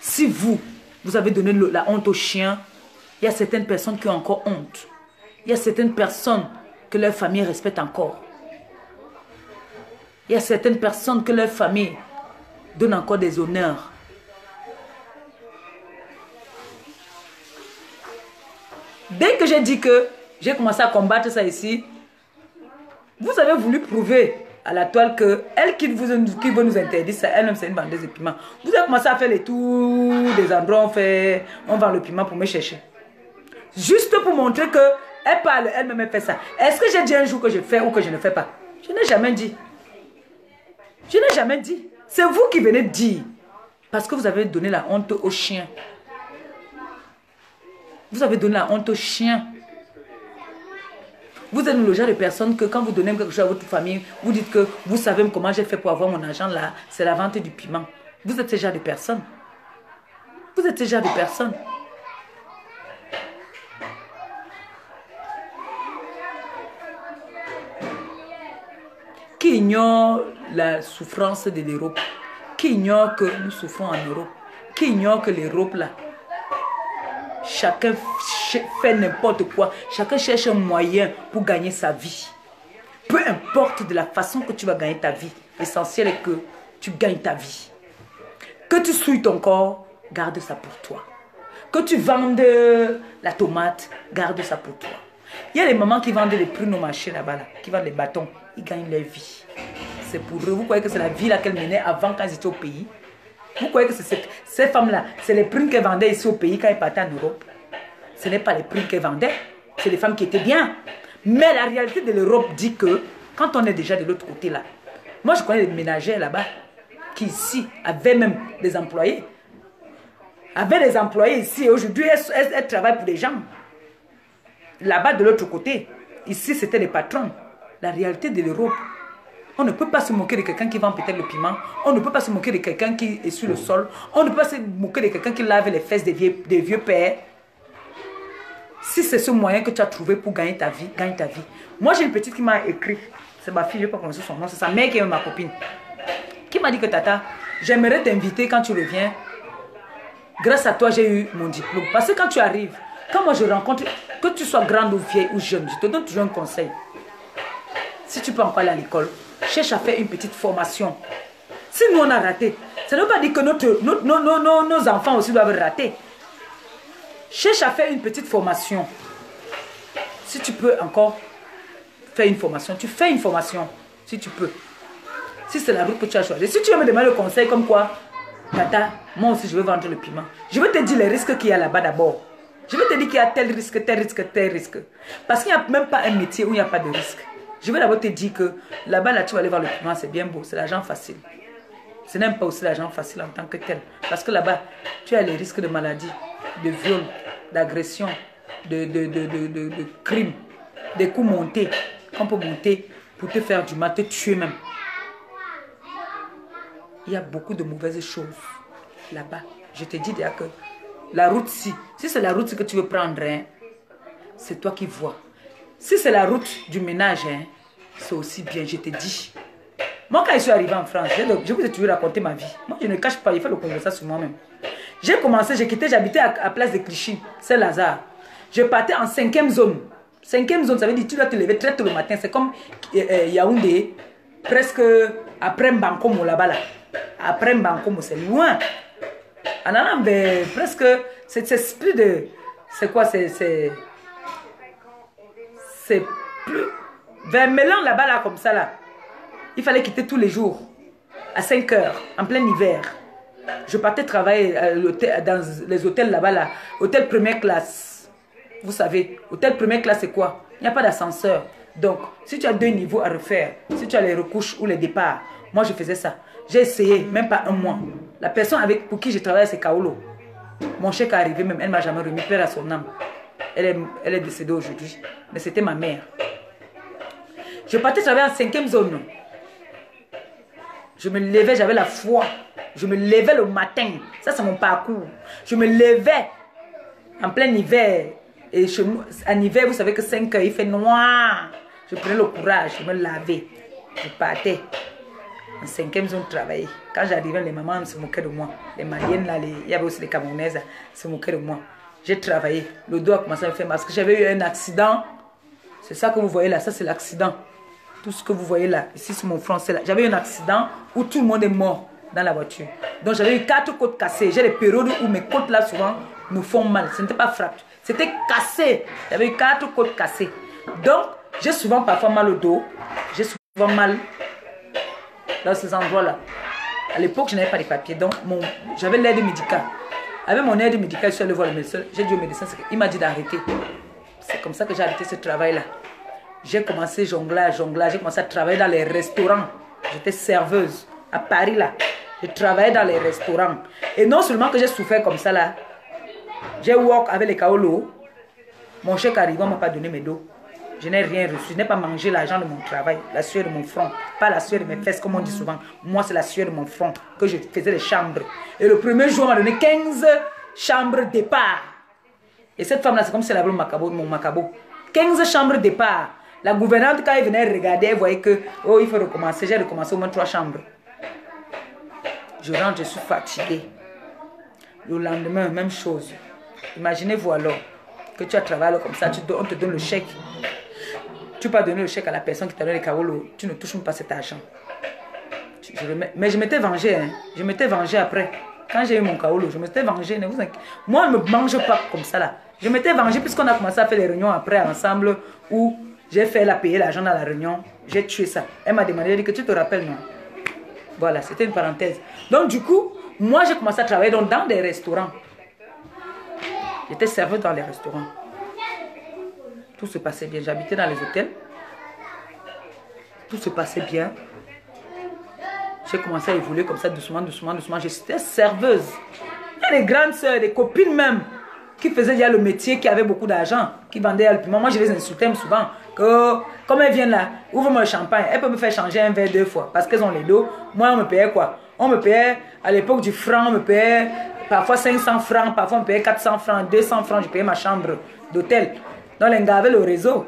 Si vous avez donné la honte aux chiens, il y a certaines personnes qui ont encore honte. Il y a certaines personnes que leur famille respecte encore. Il y a certaines personnes que leur famille donne encore des honneurs. Dès que j'ai dit que j'ai commencé à combattre ça ici, vous avez voulu prouver à la toile que elle qui veut nous interdire ça, elle-même c'est une vendeuse de piment. Vous avez commencé à faire les tours des endroits où on vend le piment pour me chercher. Juste pour montrer que elle parle, elle-même elle fait ça. Est-ce que j'ai dit un jour que je fais ou que je ne fais pas? Je n'ai jamais dit. Je n'ai jamais dit. C'est vous qui venez de dire. Parce que vous avez donné la honte aux chiens. Vous avez donné la honte aux chiens. Vous êtes le genre de personne que quand vous donnez quelque chose à votre famille, vous dites que vous savez comment j'ai fait pour avoir mon argent là, c'est la vente du piment. Vous êtes ce genre de personne. Vous êtes ce genre de personne. Qui ignore la souffrance de l'Europe? Qui ignore que nous souffrons en Europe? Qui ignore que l'Europe là, chacun fait n'importe quoi. Chacun cherche un moyen pour gagner sa vie. Peu importe de la façon que tu vas gagner ta vie. L'essentiel est que tu gagnes ta vie. Que tu souilles ton corps, garde ça pour toi. Que tu vendes la tomate, garde ça pour toi. Il y a les mamans qui vendent les prunes au marché là-bas, là, qui vendent les bâtons. Ils gagnent leur vie. C'est pour eux. Vous croyez que c'est la vie là qu'elles menaient avant quand elles étaient au pays? Vous croyez que ces femmes-là, c'est les prunes qu'elles vendaient ici au pays quand elles partaient en Europe? Ce n'est pas les prunes qu'elles vendaient. C'est les femmes qui étaient bien. Mais la réalité de l'Europe dit que quand on est déjà de l'autre côté là, moi je connais des ménagères là-bas qui ici avaient même des employés. Avaient des employés ici et aujourd'hui elles travaillent pour des gens. Là-bas de l'autre côté, ici c'était les patrons. La réalité de l'Europe, on ne peut pas se moquer de quelqu'un qui vend peut-être le piment. On ne peut pas se moquer de quelqu'un qui est sur le sol. On ne peut pas se moquer de quelqu'un qui lave les fesses des vieux pères. Si c'est ce moyen que tu as trouvé pour gagner ta vie, gagne ta vie. Moi, j'ai une petite qui m'a écrit. C'est ma fille, je ne vais pas prononcer son nom. C'est sa mère qui est ma copine. Qui m'a dit que Tata, j'aimerais t'inviter quand tu reviens. Grâce à toi, j'ai eu mon diplôme. Parce que quand tu arrives, quand moi je rencontre, que tu sois grande ou vieille ou jeune, je te donne toujours un conseil. Si tu peux encore aller à l'école, cherche à faire une petite formation. Si nous on a raté, ça ne veut pas dire que nos enfants aussi doivent rater. Cherche à faire une petite formation. Si tu peux encore faire une formation, tu fais une formation. Si tu peux. Si c'est la route que tu as choisie. Si tu veux me demander le conseil comme quoi, Tata, moi aussi je veux vendre le piment. Je vais te dire les risques qu'il y a là-bas d'abord. Je vais te dire qu'il y a tel risque, tel risque, tel risque. Parce qu'il n'y a même pas un métier où il n'y a pas de risque. Je vais d'abord te dire que là-bas, là, tu vas aller voir le piment, c'est bien beau, c'est l'argent facile. Ce n'est pas aussi l'argent facile en tant que tel. Parce que là-bas, tu as les risques de maladie, de viol, d'agression, de crime, des coups montés. On peut monter pour te faire du mal, te tuer même. Il y a beaucoup de mauvaises choses là-bas. Je te dis déjà que la route, si c'est la route que tu veux prendre, hein, c'est toi qui vois. Si c'est la route du ménage, hein, c'est aussi bien, je te dis. Moi, quand je suis arrivé en France, je vous ai toujours raconté ma vie. Moi, je ne cache pas, il faut le converser sur moi-même. J'ai commencé, j'ai quitté, j'habitais à Place de Clichy, Saint-Lazare. Je partais en 5e zone. 5e zone, ça veut dire que tu dois te lever très tôt le matin. C'est comme Yaoundé, presque après Mbankomo là-bas. Là. Après Mbankomo, c'est loin. En allant vers presque, c'est plus de... C'est quoi, c'est plus... Vers Mélan là-bas, là, comme ça, là. Il fallait quitter tous les jours, à 5 heures, en plein hiver. Je partais travailler dans les hôtels là-bas, là. Hôtel première classe. Vous savez, hôtel première classe, c'est quoi? Il n'y a pas d'ascenseur. Donc, si tu as 2 niveaux à refaire, si tu as les recouches ou les départs, moi, je faisais ça. J'ai essayé, même pas un mois. La personne pour qui je travaillais, c'est Kaolo. Mon chèque est arrivé même, elle ne m'a jamais remis, père à son âme. Elle est décédée aujourd'hui. Mais c'était ma mère. Je partais travailler en 5e zone. Je me levais, j'avais la foi. Je me levais le matin. Ça, c'est mon parcours. Je me levais en plein hiver. Et en hiver, vous savez que 5 heures, il fait noir. Je prenais le courage, je me lavais. Je partais en 5e zone travailler. Quand j'arrivais, les mamans se moquaient de moi. Les Maliennes, là, il y avait aussi les Camerounaises, se moquaient de moi. J'ai travaillé. Le dos a commencé à me faire mal parce que j'avais eu un accident. C'est ça que vous voyez là, ça c'est l'accident. Tout ce que vous voyez là, ici sur mon front, c'est là. J'avais eu un accident où tout le monde est mort dans la voiture. Donc j'avais eu 4 côtes cassées. J'ai des périodes où mes côtes là souvent me font mal. Ce n'était pas frappe. C'était cassé. J'avais 4 côtes cassées. Donc, j'ai souvent parfois mal au dos. J'ai souvent mal dans ces endroits-là. À l'époque, je n'avais pas de papiers. Donc, j'avais l'aide médicale. Avec mon aide médicale, je suis allée voir le médecin. J'ai dit au médecin, il m'a dit d'arrêter. C'est comme ça que j'ai arrêté ce travail-là. J'ai commencé jonglage. J'ai commencé à travailler dans les restaurants. J'étais serveuse à Paris, là. Je travaillais dans les restaurants. Et non seulement que j'ai souffert comme ça, là. J'ai walk avec les kaolo. Mon chèque arrivé, on ne m'a pas donné mes dos. Je n'ai rien reçu. Je n'ai pas mangé l'argent de mon travail. La sueur de mon front. Pas la sueur de mes fesses, comme on dit souvent. Moi, c'est la sueur de mon front que je faisais les chambres. Et le premier jour, on m'a donné 15 chambres départ. Et cette femme-là, c'est comme si elle avait mon macabo. 15 chambres départ. La gouvernante, quand elle venait regarder, elle voyait que, oh, il faut recommencer. J'ai recommencé au moins 3 chambres. Je rentre, je suis fatiguée. Le lendemain, même chose. Imaginez-vous alors que tu as travaillé comme ça, on te donne le chèque. Tu ne peux pas donner le chèque à la personne qui t'a donné les kaolo. Tu ne touches même pas cet argent. Mais je m'étais vengée. Hein. Je m'étais vengée après. Quand j'ai eu mon kaolo, je m'étais vengée. Moi, je ne me mange pas comme ça là. Je m'étais vengée puisqu'on a commencé à faire les réunions après ensemble où j'ai fait la payer l'argent dans la réunion. J'ai tué ça. Elle m'a demandé, elle dit que tu te rappelles, non? Voilà, c'était une parenthèse. Donc du coup, moi j'ai commencé à travailler dans des restaurants. J'étais serveuse dans les restaurants. Tout se passait bien. J'habitais dans les hôtels. Tout se passait bien. J'ai commencé à évoluer comme ça, doucement. J'étais serveuse. Il y a des grandes soeurs, des copines même, qui faisaient déjà le métier, qui avaient beaucoup d'argent, qui vendaient le piment. Moi, je les insultais souvent. Que, comme elles viennent là, ouvre-moi le champagne. Elles peuvent me faire changer un verre 2 fois. Parce qu'elles ont les dos. Moi, on me payait quoi? On me payait, à l'époque du franc, on me payait parfois 500 francs, parfois on me payait 400 francs, 200 francs. Je payais ma chambre d'hôtel. Donc, les gars avaient le réseau.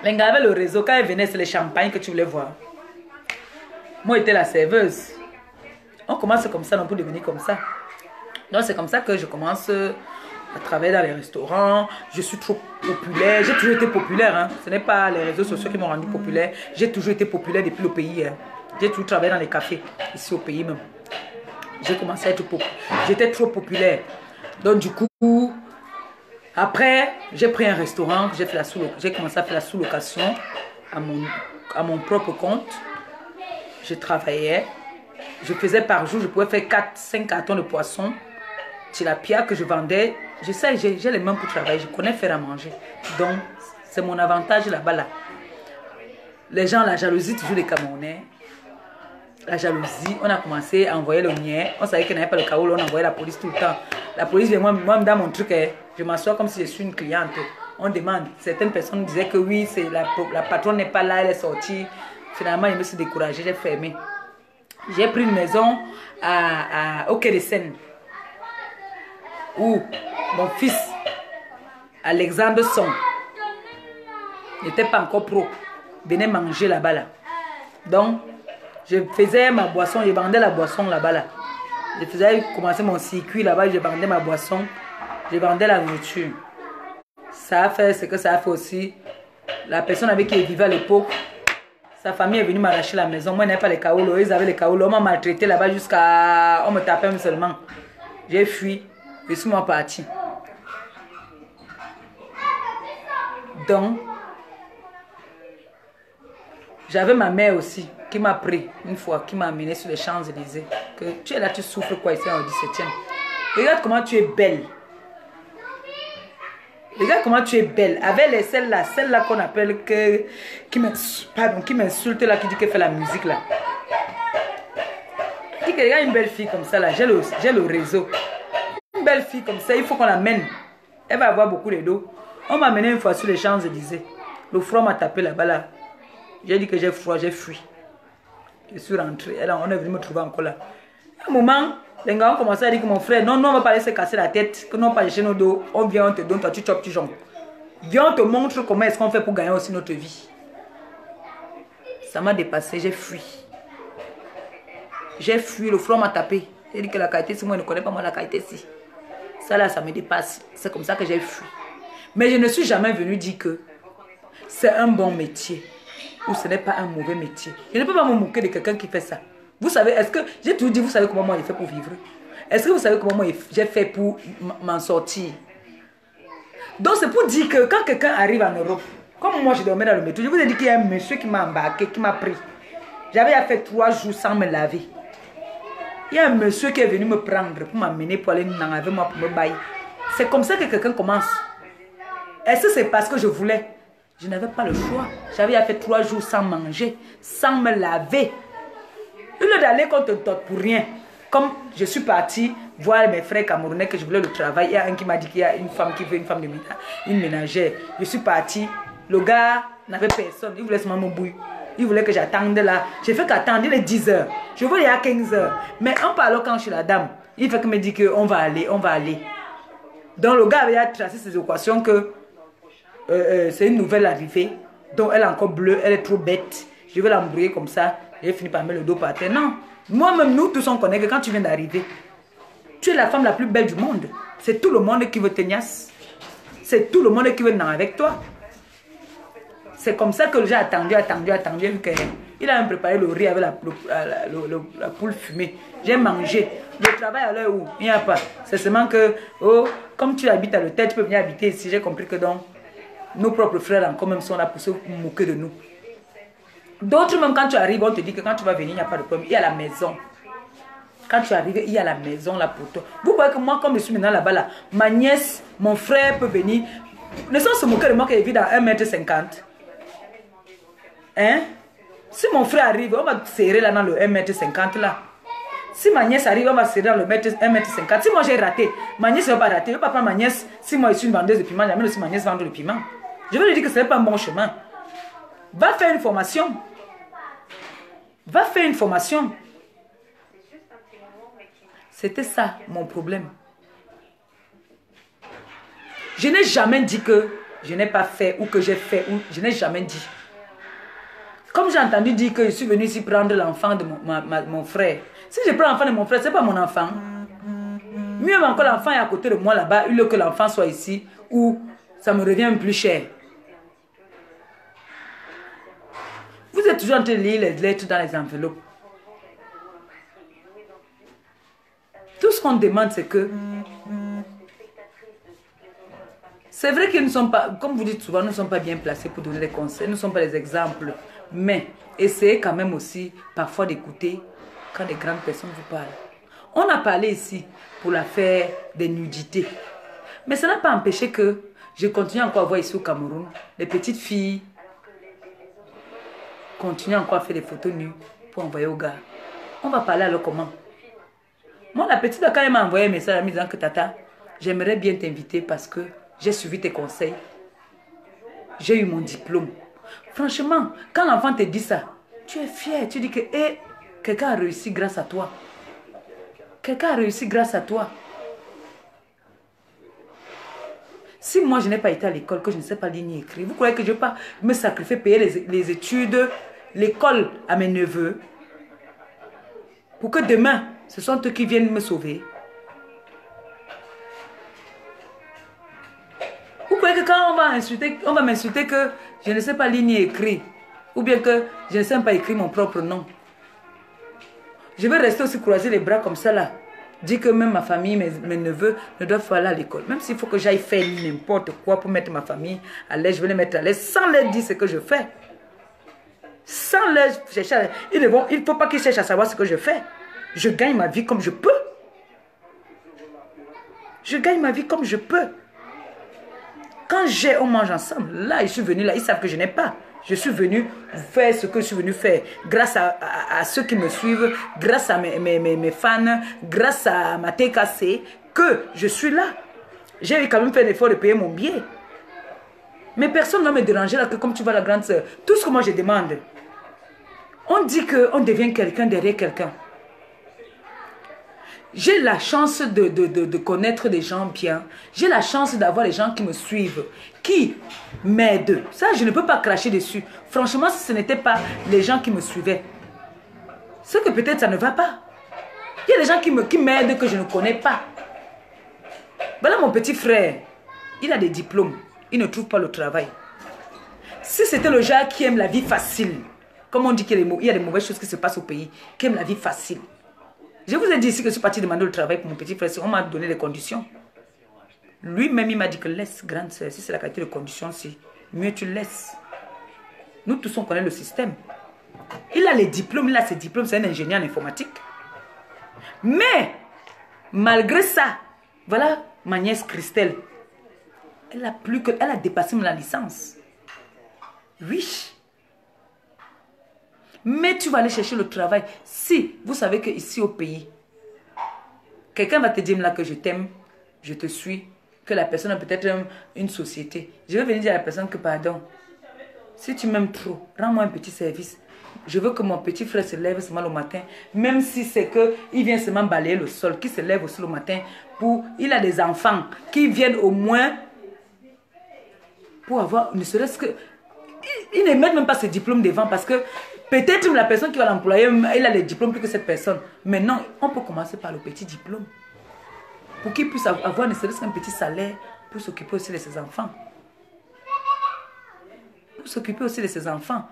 Les gars avaient le réseau. Quand elles venaient, c'est le champagne que tu voulais voir. Moi, j'étais la serveuse. On commence comme ça, on peut devenir comme ça. Donc, c'est comme ça que je commence à travailler dans les restaurants. Je suis trop populaire. J'ai toujours été populaire. Hein. Ce n'est pas les réseaux sociaux qui m'ont rendu populaire. J'ai toujours été populaire depuis le pays. Hein. J'ai toujours travaillé dans les cafés, ici au pays même. J'ai commencé à être populaire. J'étais trop populaire. Donc, du coup, après, j'ai pris un restaurant. J'ai commencé à faire la sous-location à mon propre compte. Je travaillais. Je faisais par jour, je pouvais faire 5 cartons de poisson. Tilapia que je vendais. Je sais, j'ai les mains pour travailler. Je connais faire à manger. Donc, c'est mon avantage là-bas. Là. Les gens, la jalousie, toujours les Camerounais. La jalousie, on a commencé à envoyer le mien. On savait qu'il n'y avait pas le kaolo, on envoyait la police tout le temps. La police vient, moi dans mon truc, je m'assois comme si je suis une cliente. On demande. Certaines personnes disaient que oui, la patronne n'est pas là, elle est sortie. Finalement, je me suis découragée, j'ai fermé. J'ai pris une maison au Quai de Seine où mon fils, Alexandre Son, n'était pas encore pro, venait manger là-bas. Là. Donc, je faisais ma boisson, je vendais la boisson là-bas. Là. Je faisais commencer mon circuit là-bas, je vendais ma boisson, je vendais la nourriture. Ça a fait ce que ça a fait aussi. La personne avec qui je vivais à l'époque, sa famille est venue m'arracher la maison. Moi, je n'avais pas les kaolo. Ils avaient les kaolo. On m'a maltraité là-bas jusqu'à... On me tapait seulement. J'ai fui. Je suis moi parti. Donc, j'avais ma mère aussi qui m'a pris une fois, qui m'a amené sur les Champs-Élysées. Que tu es là, tu souffres quoi ici en 17e. Regarde comment tu es belle. Regarde comment tu es belle. Avec celle-là qu'on appelle qui m'insulte là, qui dit qu'elle fait la musique là. Dit qu'il y a une belle fille comme ça là, j'ai le réseau. Une belle fille comme ça, il faut qu'on l'amène. Elle va avoir beaucoup de dos. On m'a amené une fois sur les Champs-Élysées. Le froid m'a tapé là-bas là. J'ai dit que j'ai froid, j'ai fui. Je suis rentré. On est venu me trouver encore là. À un moment, les gars ont commencé à dire que mon frère, non, on va pas laisser casser la tête, que non, pas chez nos dos. On vient, on te donne, toi tu chopes, tu jambes. Viens, on te montre comment est-ce qu'on fait pour gagner aussi notre vie. Ça m'a dépassé, j'ai fui. J'ai fui, le froid m'a tapé. J'ai dit que la qualité, si moi je ne connais pas moi la qualité, si. Ça là, ça me dépasse. C'est comme ça que j'ai fui. Mais je ne suis jamais venu dire que c'est un bon métier ou ce n'est pas un mauvais métier. Je ne peux pas me moquer de quelqu'un qui fait ça. Vous savez, est-ce que, j'ai toujours dit, vous savez comment moi j'ai fait pour vivre? Est-ce que vous savez comment moi j'ai fait pour m'en sortir? Donc c'est pour dire que quand quelqu'un arrive en Europe, comme moi je dormais dans le métro, je vous ai dit qu'il y a un monsieur qui m'a embarqué, qui m'a pris. J'avais fait 3 jours sans me laver. Il y a un monsieur qui est venu me prendre pour m'amener pour aller dans avec moi pour me bailler. C'est comme ça que quelqu'un commence. Est-ce que c'est parce que je voulais? Je n'avais pas le choix. J'avais fait 3 jours sans manger, sans me laver. Au lieu d'aller contre toi pour rien. Comme je suis partie voir mes frères camerounais que je voulais le travail. Il y a un qui m'a dit qu'il y a une femme qui veut une femme de ménage, une ménagère. Je suis partie. Le gars n'avait personne. Il voulait seulement me bouillir. Il voulait que j'attende là. J'ai fait qu'attendre. Il est 10 h. Je vois il y a 15 h. Mais en parlant quand je suis la dame, il fait que me dit qu'on va aller, on va aller. Donc le gars avait tracé ses équations que c'est une nouvelle arrivée. Donc elle est encore bleue, elle est trop bête. Je vais l'embrouiller comme ça. J'ai fini par mettre le dos par terre. Non. Moi-même, nous tous on connaît que quand tu viens d'arriver, tu es la femme la plus belle du monde. C'est tout le monde qui veut te niasse. C'est tout le monde qui veut venir avec toi. C'est comme ça que j'ai attendu. Il a même préparé le riz avec la poule fumée. J'ai mangé. Le travail à l'heure où il n'y a pas. C'est seulement que, oh, comme tu habites à l'hôtel, tu peux venir habiter ici. J'ai compris que donc, nos propres frères encore même sont là pour se moquer de nous. D'autres même quand tu arrives, on te dit que quand tu vas venir, il n'y a pas de problème. Il y a la maison. Quand tu arrives, il y a la maison là pour toi. Vous voyez que moi, comme je suis maintenant là-bas, là, ma nièce, mon frère peut venir. Ne sont se moquer de moi qui vit dans 1,50 m. Hein? Si mon frère arrive, on va serrer là dans le 1,50 m là. Si ma nièce arrive, on va serrer dans le 1,50 m. Si moi j'ai raté, ma nièce ne va pas rater. Je ne vais pas prendre ma nièce. Si moi je suis une vendeuse de piment, j'amène aussi ma nièce vendre le piment. Je vais lui dire que ce n'est pas un bon chemin. Va faire une formation. Va faire une formation. C'était ça mon problème. Je n'ai jamais dit que je n'ai pas fait ou que j'ai fait. Ou je n'ai jamais dit. Comme j'ai entendu dire que je suis venu ici prendre l'enfant de mon frère. Si je prends l'enfant de mon frère, ce n'est pas mon enfant. Mieux encore, l'enfant est à côté de moi là-bas, au lieu que l'enfant soit ici, où ça me revient plus cher. Vous êtes toujours en train de lire les lettres dans les enveloppes. Tout ce qu'on demande, c'est que... C'est vrai qu'ils ne sont pas, comme vous dites souvent, nous ne sommes pas bien placés pour donner des conseils. Nous ne sommes pas des exemples. Mais essayez quand même aussi, parfois, d'écouter quand des grandes personnes vous parlent. On a parlé ici pour l'affaire des nudités. Mais ça n'a pas empêché que je continue encore à voir ici au Cameroun les petites filles continuent encore à faire des photos nues pour envoyer aux gars. On va parler alors comment? Moi, la petite, quand elle m'a envoyé un message en me disant que Tata, j'aimerais bien t'inviter parce que j'ai suivi tes conseils. J'ai eu mon diplôme. Franchement, quand l'enfant te dit ça, tu es fier. Tu dis que quelqu'un a réussi grâce à toi. Quelqu'un a réussi grâce à toi. Si moi, je n'ai pas été à l'école, que je ne sais pas lire ni écrire, vous croyez que je ne vais pas me sacrifier, payer les études, l'école à mes neveux, pour que demain, ce sont eux qui viennent me sauver? Vous croyez que quand on va m'insulter que je ne sais pas lire ni écrire, ou bien que je ne sais pas écrire mon propre nom, je vais rester aussi croiser les bras comme ça là, dire que même ma famille, mes neveux ne doivent pas aller à l'école. Même s'il faut que j'aille faire n'importe quoi pour mettre ma famille à l'aise, je vais les mettre à l'aise sans leur dire ce que je fais. Sans leur chercher il ne faut pas qu'ils cherchent à savoir ce que je fais. Je gagne ma vie comme je peux. Je gagne ma vie comme je peux. Quand on mange ensemble, là, je suis venu là, ils savent que je n'ai pas. Je suis venu faire ce que je suis venu faire. Grâce à ceux qui me suivent, grâce à mes fans, grâce à ma TKC, que je suis là. J'ai quand même fait l'effort de payer mon billet. Mais personne ne va me déranger là, que comme tu vois la grande sœur. Tout ce que moi je demande, on dit qu'on devient quelqu'un derrière quelqu'un. J'ai la chance de connaître des gens bien. J'ai la chance d'avoir des gens qui me suivent, qui m'aident. Ça, je ne peux pas cracher dessus. Franchement, si ce n'était pas les gens qui me suivaient, c'est que peut-être ça ne va pas. Il y a des gens qui m'aident que je ne connais pas. Voilà mon petit frère. Il a des diplômes. Il ne trouve pas le travail. Si c'était le genre qui aime la vie facile, comme on dit qu'il y a des mauvaises choses qui se passent au pays, qui aiment la vie facile. Je vous ai dit ici que je suis partie demander le travail pour mon petit frère. On m'a donné les conditions. Lui-même, il m'a dit que laisse, grande sœur, si c'est la qualité de conditions, si mieux tu laisses. Nous tous, on connaît le système. Il a les diplômes, il a ses diplômes, c'est un ingénieur en informatique. Mais, malgré ça, voilà ma nièce Christelle. Elle a dépassé la licence. Oui. Mais tu vas aller chercher le travail. Si vous savez qu'ici au pays, quelqu'un va te dire là que je t'aime, je te suis, que la personne a peut-être une société. Je vais venir dire à la personne que pardon, si tu m'aimes trop, rends-moi un petit service. Je veux que mon petit frère se lève seulement le matin, même si c'est qu'il vient seulement balayer le sol, qu'il se lève aussi le matin. Il a des enfants qui viennent au moins pour avoir, ne serait-ce que... Il ne met même pas ses diplômes devant parce que peut-être la personne qui va l'employer, il a les diplômes plus que cette personne. Mais non, on peut commencer par le petit diplôme. Pour qu'il puisse avoir ne serait-ce qu'un petit salaire pour s'occuper aussi de ses enfants. Pour s'occuper aussi de ses enfants.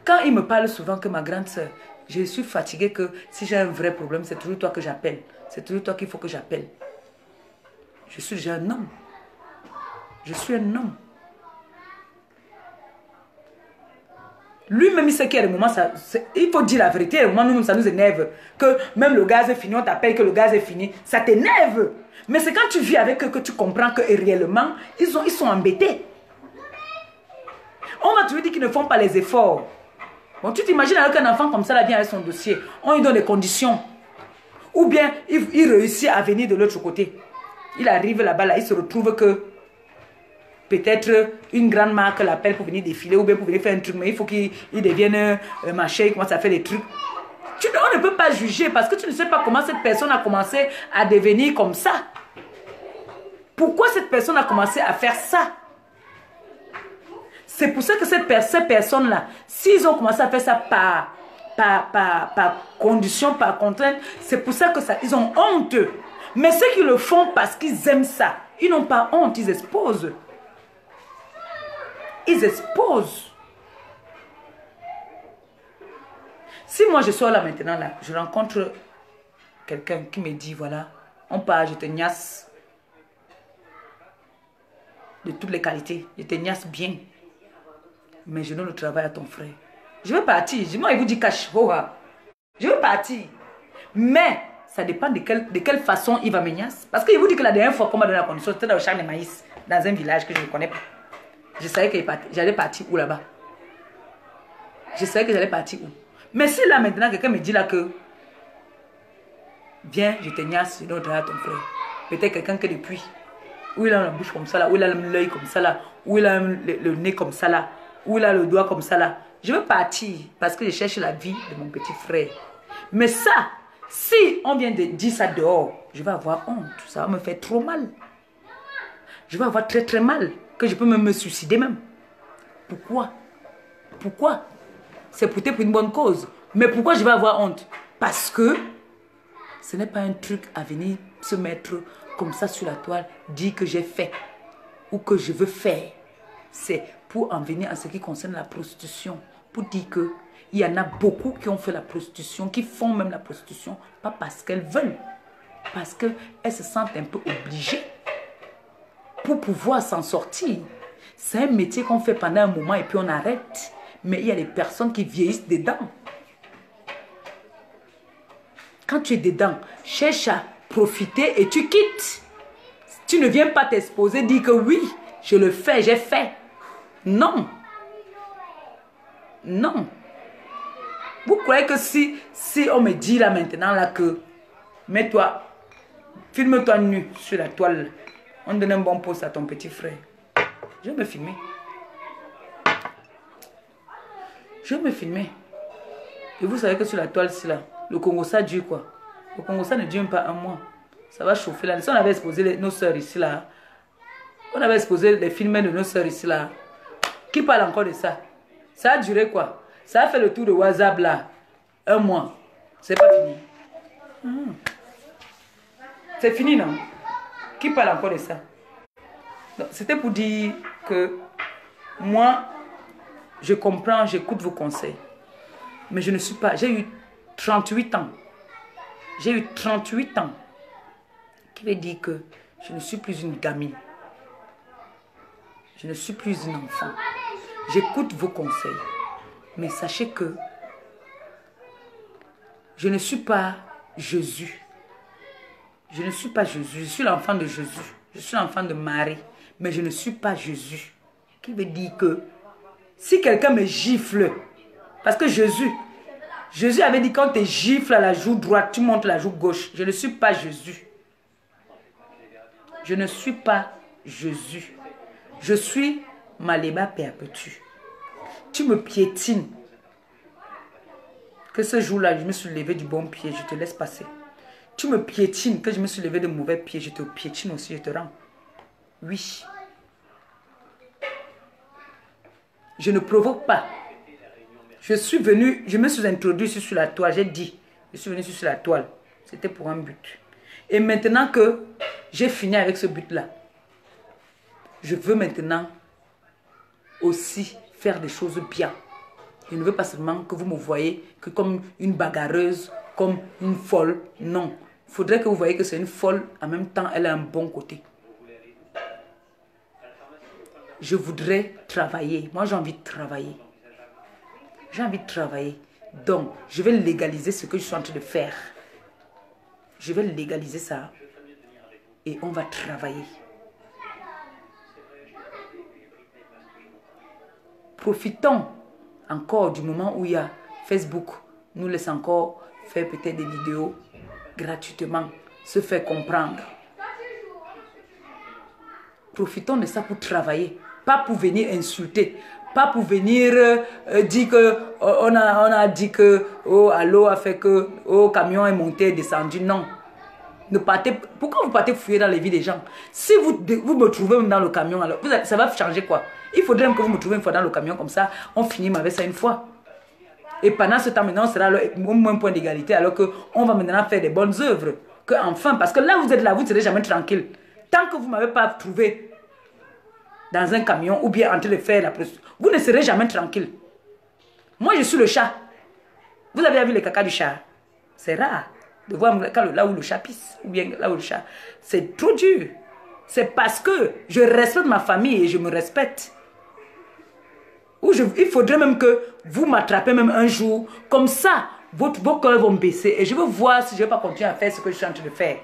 Quand il me parle souvent que ma grande soeur, je suis fatiguée que si j'ai un vrai problème, c'est toujours toi que j'appelle. C'est toujours toi qu'il faut que j'appelle. Je suis déjà un homme. Je suis un homme. Lui-même, il sait qu'il y a des moments, il faut dire la vérité, il y a des moments, nous, ça nous énerve. Que même le gaz est fini, on t'appelle que le gaz est fini, ça t'énerve. Mais c'est quand tu vis avec eux que tu comprends que réellement, ils sont embêtés. On va toujours dire qu'ils ne font pas les efforts. Bon, tu t'imagines avec un enfant comme ça, là, vient avec son dossier, on lui donne des conditions. Ou bien, il réussit à venir de l'autre côté. Il arrive là-bas, là, il se retrouve que peut-être une grande marque l'appelle pour venir défiler ou bien pour venir faire un truc, mais il faut qu'il devienne machin, il commence à faire des trucs. On ne peut pas juger parce que tu ne sais pas comment cette personne a commencé à devenir comme ça. Pourquoi cette personne a commencé à faire ça? C'est pour ça que ces personnes-là, s'ils ont commencé à faire ça par condition, par contrainte, c'est pour ça que ils ont honte. Mais ceux qui le font parce qu'ils aiment ça, ils n'ont pas honte, ils exposent. Ils exposent. Si moi je sors là maintenant, là, je rencontre quelqu'un qui me dit, voilà, on part, je te niasse de toutes les qualités, je te niasse bien, mais je donne le travail à ton frère. Je veux partir. Moi, il vous dit cash. Je veux partir. Mais ça dépend de quelle façon il va me niasse. Parce qu'il vous dit que la dernière fois qu'on m'a donné la condition, c'était dans le champ de maïs, dans un village que je ne connais pas. Je savais que j'allais partir où là-bas. Je savais que j'allais partir où. Mais si là maintenant quelqu'un me dit là que viens, je te niasse, je donne le travail à ton frère. Peut-être quelqu'un qui depuis, où il a la bouche comme ça là, où il a l'œil comme ça là, où il a le nez comme ça là, où il a le doigt comme ça là. Je veux partir parce que je cherche la vie de mon petit frère. Mais ça, si on vient de dire ça dehors, je vais avoir honte. Ça va me faire trop mal. Je vais avoir très très mal. Que je peux même me suicider même. Pourquoi? Pourquoi? C'est peut-être pour une bonne cause. Mais pourquoi je vais avoir honte? Parce que ce n'est pas un truc à venir se mettre comme ça sur la toile, dire que j'ai fait ou que je veux faire. C'est pour en venir à ce qui concerne la prostitution. Pour dire qu'il y en a beaucoup qui ont fait la prostitution, qui font même la prostitution, pas parce qu'elles veulent, parce qu'elles se sentent un peu obligées pour pouvoir s'en sortir. C'est un métier qu'on fait pendant un moment et puis on arrête. Mais il y a des personnes qui vieillissent dedans. Quand tu es dedans, cherche à profiter et tu quittes. Tu ne viens pas t'exposer, dire que oui, je le fais, j'ai fait. Non. Non. Vous croyez que si on me dit là maintenant là que mets-toi, filme-toi nu sur la toile, on donne un bon poste à ton petit frère. Je vais me filmer. Je vais me filmer. Et vous savez que sur la toile, c'est là. Le Congo, ça dure quoi? Le Congo, ça ne dure même pas un mois. Ça va chauffer là. Si on avait exposé nos soeurs ici là, on avait exposé les films de nos soeurs ici là. Qui parle encore de ça? Ça a duré quoi? Ça a fait le tour de WhatsApp là. Un mois. C'est pas fini. C'est fini non? Qui parle encore de ça? C'était pour dire que moi, Je comprends, j'écoute vos conseils. Mais je ne suis pas... J'ai eu 38 ans. J'ai eu 38 ans. Qui veut dire que je ne suis plus une gamine. Je ne suis plus une enfant. J'écoute vos conseils. Mais sachez que je ne suis pas Jésus. Je ne suis pas Jésus. Je suis l'enfant de Jésus. Je suis l'enfant de Marie. Mais je ne suis pas Jésus. Qui veut dire que si quelqu'un me gifle, parce que Jésus avait dit quand tu gifles à la joue droite, tu montes la joue gauche. Je ne suis pas Jésus. Je ne suis pas Jésus. Je suis Maléba Perpétue. Tu me piétines. Que ce jour-là, je me suis levé du bon pied, je te laisse passer. Tu me piétines, que je me suis levé de mauvais pied, je te piétine aussi, je te rends. Oui. Je ne provoque pas. Je suis venu, je me suis introduit sur la toile, j'ai dit, je suis venu sur la toile. C'était pour un but. Et maintenant que j'ai fini avec ce but-là, je veux maintenant aussi faire des choses bien. Je ne veux pas seulement que vous me voyez que comme une bagarreuse, comme une folle. Non. Il faudrait que vous voyez que c'est une folle. En même temps, elle a un bon côté. Je voudrais travailler. Moi, j'ai envie de travailler. J'ai envie de travailler. Donc, je vais légaliser ce que je suis en train de faire. Je vais légaliser ça. Et on va travailler. Profitons encore du moment où il y a Facebook. Nous laisse encore faire peut-être des vidéos gratuitement. Se faire comprendre. Profitons de ça pour travailler. Pas pour venir insulter. Pas pour venir dire que on a dit que oh, l'eau a fait que oh, camion est monté et descendu. Non. Ne partez, pourquoi vous partez fouiller dans les vies des gens? Si vous me trouvez même dans le camion, alors ça va changer quoi? Il faudrait même que vous me trouviez une fois dans le camion comme ça, on finit avec ça une fois. Et pendant ce temps, maintenant, on sera au moins point d'égalité, alors qu'on va maintenant faire des bonnes œuvres. Que enfin, parce que là, vous êtes là, vous ne serez jamais tranquille. Tant que vous ne m'avez pas trouvé dans un camion ou bien en train de faire la pression, vous ne serez jamais tranquille. Moi, je suis le chat. Vous avez vu le caca du chat? C'est rare de voir là où le chat pisse, ou bien là où le chat. C'est trop dur. C'est parce que je respecte ma famille et je me respecte. Il faudrait même que vous m'attrapez même un jour. Comme ça, vos cœurs vont baisser. Et je veux voir si je ne vais pas continuer à faire ce que je suis en train de faire.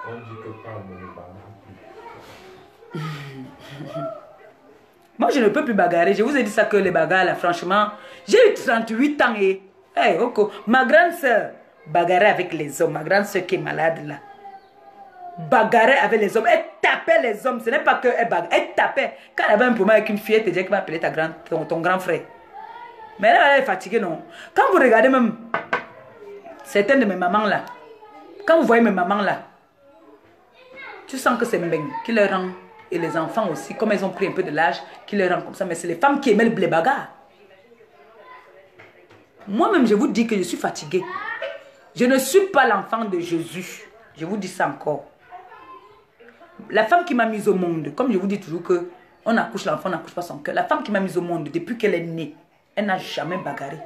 On dit que pas de bagarre. Moi, je ne peux plus bagarrer. Je vous ai dit ça que les bagarres, là, franchement. J'ai eu 38 ans et... Hey, okay. Ma grande soeur bagarrait avec les hommes. Ma grande soeur qui est malade, là. Bagarrait avec les hommes. Elle tapait les hommes. Ce n'est pas qu'elle bagarre. Elle tapait. Quand elle avait un problème avec une fille, elle te dit qu'elle va appeler ton grand frère. Mais elle est fatiguée, non. Quand vous regardez même certaines de mes mamans là, quand vous voyez mes mamans là, tu sens que c'est Mbeng qui leur rend, et les enfants aussi, comme elles ont pris un peu de l'âge, qui leur rend comme ça. Mais c'est les femmes qui aimaient les bagarres. Moi-même, je vous dis que je suis fatiguée. Je ne suis pas l'enfant de Jésus. Je vous dis ça encore. La femme qui m'a mise au monde, comme je vous dis toujours que on accouche l'enfant, on n'accouche pas son cœur. La femme qui m'a mise au monde, depuis qu'elle est née, elle n'a jamais bagarré.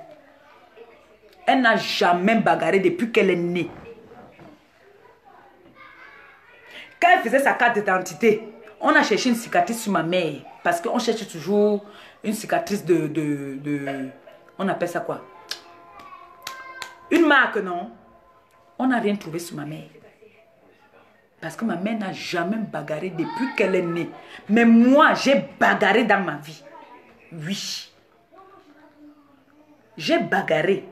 Elle n'a jamais bagarré depuis qu'elle est née. Quand elle faisait sa carte d'identité, on a cherché une cicatrice sur ma mère. Parce qu'on cherche toujours une cicatrice on appelle ça quoi? Une marque, non? On n'a rien trouvé sur ma mère. Parce que ma mère n'a jamais bagarré depuis qu'elle est née. Mais moi, j'ai bagarré dans ma vie. Oui. J'ai bagarré.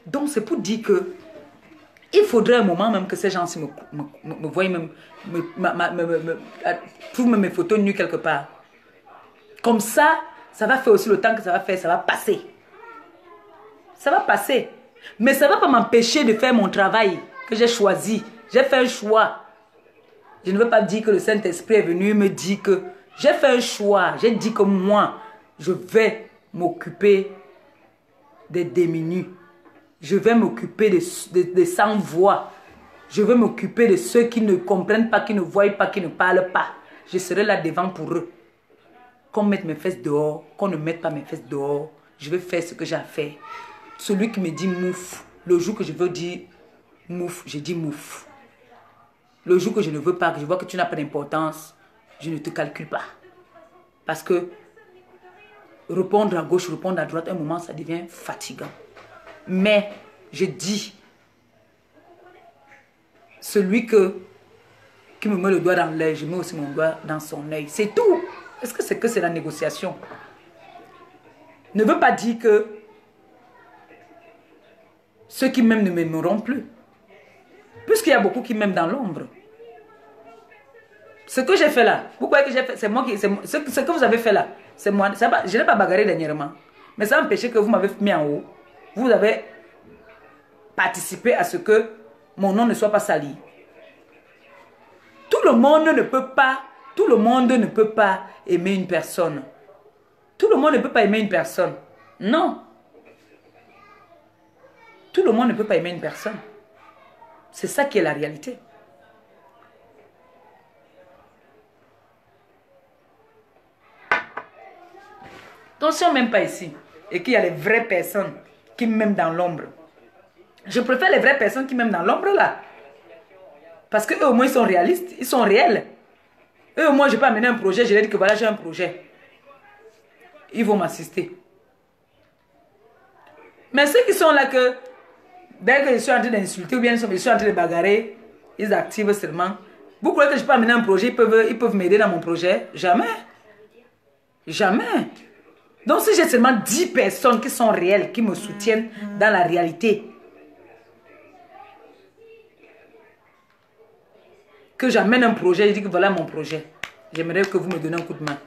Donc, c'est pour dire que il faudrait un moment même que ces gens-ci me voient même, trouvent même mes photos nues quelque part. Comme ça, ça va faire aussi le temps que ça va faire, ça va passer. Ça va passer. Mais ça ne va pas m'empêcher de faire mon travail que j'ai choisi. J'ai fait un choix. Je ne veux pas dire que le Saint-Esprit est venu me dire que j'ai fait un choix. J'ai dit que moi, je vais m'occuper des démunis. Je vais m'occuper des sans-voix. Je vais m'occuper de ceux qui ne comprennent pas, qui ne voient pas, qui ne parlent pas. Je serai là devant pour eux. qu'on mette mes fesses dehors, qu'on ne mette pas mes fesses dehors, je vais faire ce que j'ai à faire. Celui qui me dit mouf, le jour que je veux dire mouf, je dis mouf. Le jour que je ne veux pas, que je vois que tu n'as pas d'importance, je ne te calcule pas. Parce que répondre à gauche, répondre à droite, un moment, ça devient fatigant. Mais je dis, celui qui me met le doigt dans l'œil, je mets aussi mon doigt dans son œil. C'est tout. Est-ce que c'est la négociation? Ne veut pas dire que ceux qui m'aiment ne m'aimeront plus. Puisqu'il y a beaucoup qui m'aiment dans l'ombre. Ce que j'ai fait là, vous croyez que j'ai fait, c'est moi qui... Ce que vous avez fait là, c'est moi. Je n'ai pas bagarré dernièrement. Mais ça empêchait que vous m'avez mis en haut. Vous avez participé à ce que mon nom ne soit pas sali. Tout le monde ne peut pas aimer une personne. Tout le monde ne peut pas aimer une personne. Non. Tout le monde ne peut pas aimer une personne. C'est ça qui est la réalité. Donc si on ne m'aime pas ici, et qu'il y a les vraies personnes qui m'aiment dans l'ombre, je préfère les vraies personnes qui m'aiment dans l'ombre là. Parce qu'eux au moins ils sont réalistes, ils sont réels. Eux au moins je peux amener un projet, je leur dis que voilà j'ai un projet. Ils vont m'assister. Mais ceux qui sont là que, dès que je suis en train d'insulter ou bien je suis en train de bagarrer, ils activent seulement. Vous croyez que je peux amener un projet, ils peuvent m'aider dans mon projet? Jamais. Jamais. Donc si j'ai seulement 10 personnes qui sont réelles, qui me soutiennent dans la réalité, que j'amène un projet, je dis que voilà mon projet, j'aimerais que vous me donniez un coup de main.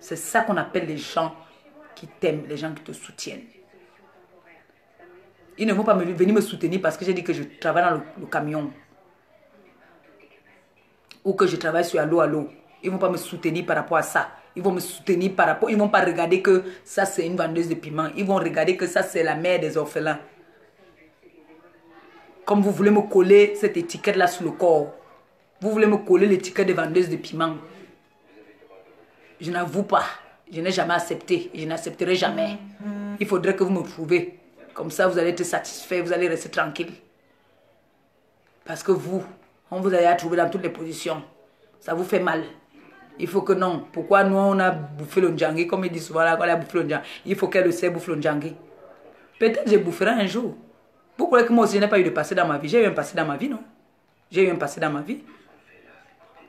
C'est ça qu'on appelle les gens qui t'aiment, les gens qui te soutiennent. Ils ne vont pas venir me soutenir parce que j'ai dit que je travaille dans le camion. Ou que je travaille sur Allo. Ils ne vont pas me soutenir par rapport à ça. Ils vont me soutenir par rapport... Ils ne vont pas regarder que ça c'est une vendeuse de piment. Ils vont regarder que ça c'est la mère des orphelins. Comme vous voulez me coller cette étiquette-là sur le corps. Vous voulez me coller l'étiquette de vendeuse de piment. Je n'avoue pas. Je n'ai jamais accepté. Et je n'accepterai jamais. Il faudrait que vous me trouviez. Comme ça, vous allez être satisfait. Vous allez rester tranquille. Parce que vous, on vous a trouvé dans toutes les positions. Ça vous fait mal. Il faut que non. Pourquoi nous, on a bouffé le ndjangi, comme il dit souvent là, quand on a bouffé le ndjangi. Il faut qu'elle le sait bouffer le ndjangi. Peut-être que je boufferai un jour. Vous croyez que moi aussi, je n'ai pas eu de passé dans ma vie? J'ai eu un passé dans ma vie, non? J'ai eu un passé dans ma vie.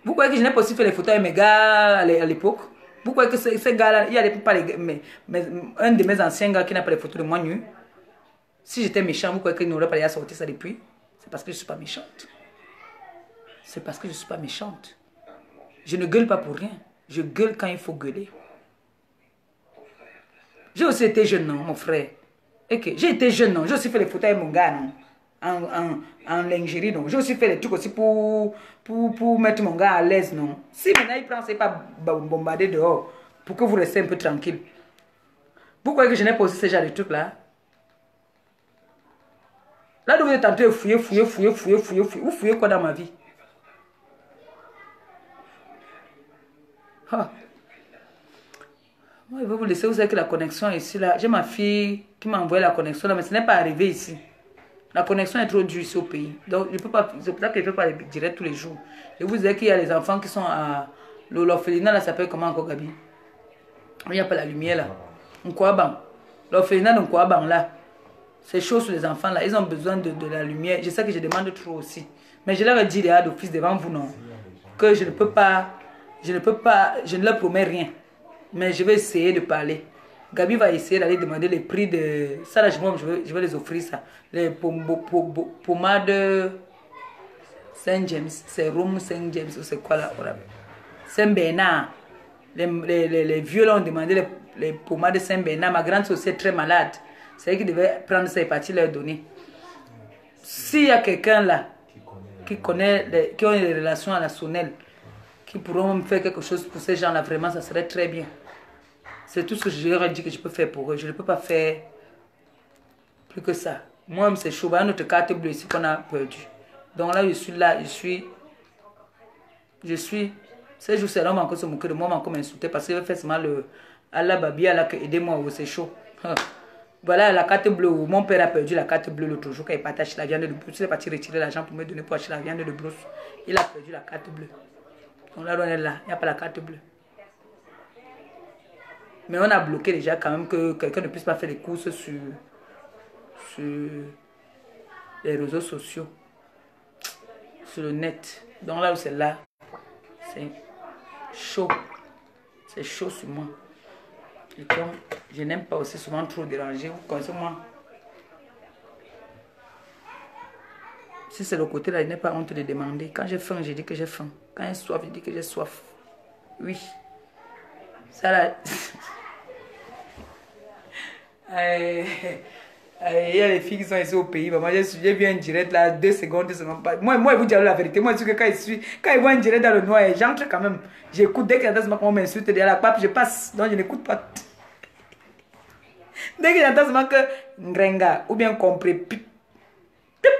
Vous croyez que je n'ai pas aussi fait les photos avec mes gars à l'époque? Vous croyez que ces gars-là, il y a pas un de mes anciens gars qui n'a pas les photos de moi nu? Si j'étais méchant, vous croyez qu'il n'aurait pas déjà sorti ça depuis? C'est parce que je ne suis pas méchante. C'est parce que je ne suis pas méchante. Je ne gueule pas pour rien. Je gueule quand il faut gueuler. J'ai aussi été jeune, non, mon frère. Okay. J'ai été jeune, non. J'ai aussi fait les photos avec mon gars, non. En lingerie, non. J'ai aussi fait les trucs aussi pour mettre mon gars à l'aise, non. Si maintenant il prend, c'est pas bombarder dehors pour que vous restez un peu tranquille. Vous croyez que je n'ai pas aussi ce genre de trucs là? Là, vous êtes en train de fouiller. Vous fouillez quoi dans ma vie? Ah. Moi, je vais vous laisser. Vous savez que la connexion est ici, là. J'ai ma fille qui m'a envoyé la connexion, là, mais ce n'est pas arrivé ici. La connexion est trop dure ici au pays. Donc, je peux pas. C'est pour ça que je ne peux pas aller direct tous les jours. Je vous disais qu'il y a les enfants qui sont à. L'orphelinat, là, ça s'appelle comment encore, Gabi? Il n'y a pas la lumière, là. L'orphelinat de Nkouabang, là. C'est chaud sur les enfants, là. Ils ont besoin de la lumière. Je sais que je demande trop aussi. Mais je leur ai dit, là, d'office devant vous, non. Que je ne peux pas. Je ne leur promets rien. Mais je vais essayer de parler. Gabi va essayer d'aller demander les prix de... Ça, là, je vais les offrir, ça. Les pommades Saint James. C'est Rome Saint James ou c'est quoi, là? Saint Bernard. Les vieux, là, ont demandé les pommades Saint Bernard. Ma grande soeur est très malade. C'est elle qui devait prendre ses parties, leur donner. S'il y a quelqu'un, là, qui ont des relations à la Sonnelle, qui pourront me faire quelque chose pour ces gens-là, vraiment, ça serait très bien. C'est tout ce que je leur ai dit que je peux faire pour eux. Je ne peux pas faire plus que ça. Moi, c'est chaud. Il y a notre carte bleue ici qu'on a perdue. Donc là, je suis là, je suis Ces jours, c'est là, on va encore se moquer de moi, on va encore m'insulter parce qu'il veut faire seulement le Allah Babi, Allah, aidez-moi, c'est chaud. Voilà la carte bleue. Mon père a perdu la carte bleue l'autre jour quand il partait acheter la viande de brousse. Il est parti retirer l'argent pour me donner pour acheter la viande de brousse. Il a perdu la carte bleue. Donc là, on est là. Il n'y a pas la carte bleue. Mais on a bloqué déjà quand même que quelqu'un ne puisse pas faire des courses sur les réseaux sociaux. Sur le net. Donc là où c'est là, c'est chaud. C'est chaud sur moi. Et donc, je n'aime pas aussi souvent trop déranger. Vous connaissez moi. Si c'est le côté là, je n'ai pas honte de demander. Quand j'ai faim, je dis que j'ai faim. Quand j'ai soif, je dis que j'ai soif. Oui. Ça là. Il y a les filles qui sont ici au pays. Moi, j'ai vu un direct là, 2 secondes. Moi, je vous dis la vérité. Moi, je suis que quand ils voient un direct dans le noir, j'entre quand même. J'écoute dès que j'entends comment on m'insulte derrière la pape, je passe. Donc, je n'écoute pas. Dès que j'entends seulement que Ngrenga ou bien compris, pip, pip,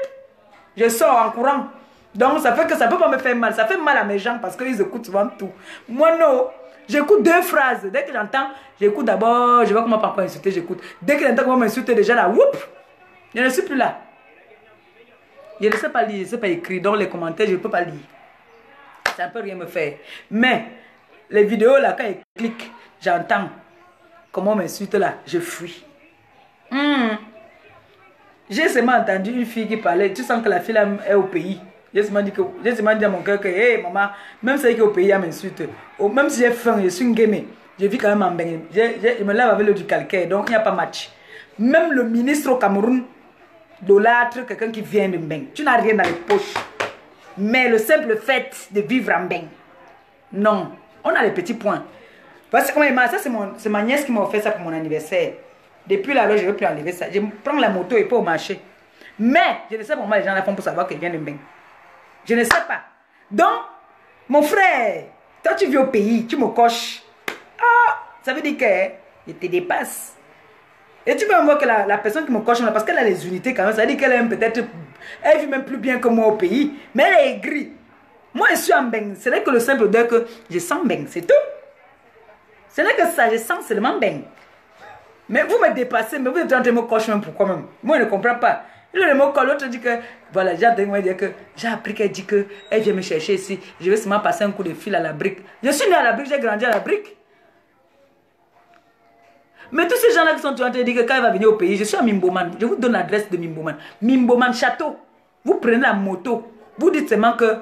je sors en courant. Donc, ça fait que ça ne peut pas me faire mal. Ça fait mal à mes gens parce qu'ils écoutent souvent tout. Moi, non. J'écoute 2 phrases. Dès que j'entends, j'écoute d'abord. Je vois comment papa insulter, j'écoute. Dès que j'entends comment m'insulter, déjà là, whoop, je ne suis plus là. Je ne sais pas lire, je ne sais pas écrire. Donc, les commentaires, je ne peux pas lire. Ça ne peut rien me faire. Mais, les vidéos là, quand ils cliquent, j'entends comment on m'insulte là, je fuis. J'ai seulement entendu une fille qui parlait. Tu sens que la fille là est au pays. J'ai seulement dit à mon cœur que, hey maman, même celle qui est au pays, elle m'insulte. Même si j'ai faim, je suis une gamée. Je vis quand même en bain. Je me lave avec l'eau du calcaire, donc il n'y a pas match. Même le ministre au Cameroun, dolâtre quelqu'un qui vient de bain. Tu n'as rien dans les poches. Mais le simple fait de vivre en bain, non. On a les petits points. Parce que ça, c'est ma nièce qui m'a offert ça pour mon anniversaire. Depuis là, je ne veux plus enlever ça. Je prends la moto et pas au marché. Mais, je ne sais pas comment les gens la font pour savoir qu'elle vient de bain. Je ne sais pas. Donc, mon frère, toi tu vis au pays, tu me coches. Ah, ça veut dire que je te dépasse. Et tu vas voir que la personne qui me coche, parce qu'elle a les unités quand même, ça veut dire qu'elle aime peut-être, elle vit même plus bien que moi au pays, mais elle est aigrie. Moi je suis en bain. Ce n'est que le simple odeur que je sens bain, c'est tout. Ce n'est que ça, je sens seulement bain. Mais vous me dépassez, mais vous êtes en train de me cocher même pourquoi même. Moi je ne comprends pas. Le mot colle, l'autre dit que, voilà, j'ai appris qu'elle dit qu'elle vient me chercher ici. Je vais seulement passer un coup de fil à la brique. Je suis né à la brique, j'ai grandi à la brique. Mais tous ces gens-là qui sont en train de dire que quand elle va venir au pays, je suis à Mimboman. Je vous donne l'adresse de Mimboman. Mimboman Château. Vous prenez la moto. Vous dites seulement que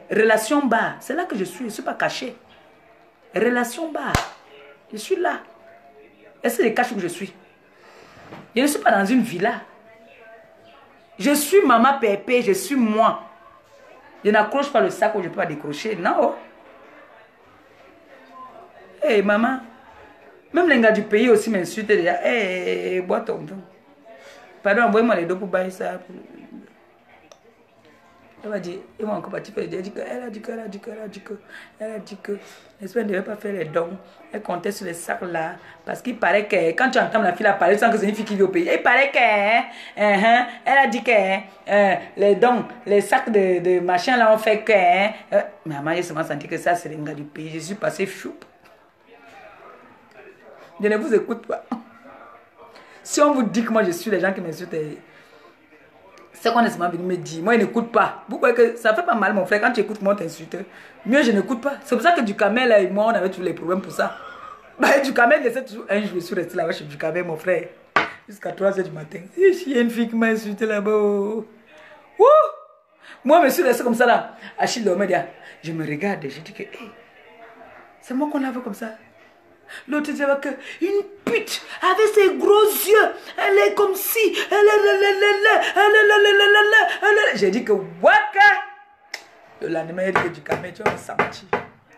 relation bar. C'est là que je ne suis pas caché. Relation bar. Je suis là. Est-ce que je cache où je suis? Je ne suis pas dans une villa. Je suis maman Pépé, je suis moi. Je n'accroche pas le sac où je ne peux pas décrocher. Non. Hé, maman. Même les gars du pays aussi m'insultent déjà. Hé, bois ton vin. Pardon, envoyez-moi les dos pour bailler ça. Elle m'a dit, ils m'ont encore parti faire. Elle a dit que l'espèce ne devait pas faire les dons. Elle comptait sur les sacs là. Parce qu'il paraît que quand tu entends la fille parler, tu sens que c'est une fille qui vit au pays. Il paraît que elle a dit que les dons, les sacs de machin là ont fait que. Mais maman, j'ai seulement senti que ça c'est les gars du pays. Je suis passé fou. Je ne vous écoute pas. Si on vous dit que moi je suis les gens qui m'insultent. C'est qu'on est seulement venu me dire. Moi, je n'écoute pas. Vous voyez que ça fait pas mal, mon frère. Quand tu écoutes, moi, t'insultes. Mieux, je n'écoute pas. C'est pour ça que du camel, là, et moi, on avait tous les problèmes pour ça. Bah, du camel, je sais toujours. Un jour, je suis resté là-bas chez du camel, mon frère. Jusqu'à 3 h du matin. Il y a une fille qui m'a insulté là-bas. Moi, je me suis resté comme ça, là. Achille dormait, je me regarde. Je dis que, hey, c'est moi qu'on avait comme ça. L'autre disait que une pute avec ses gros yeux, elle est comme si, j'ai dit que waka. Le lendemain, il dit que du camel, tu vas me sentir.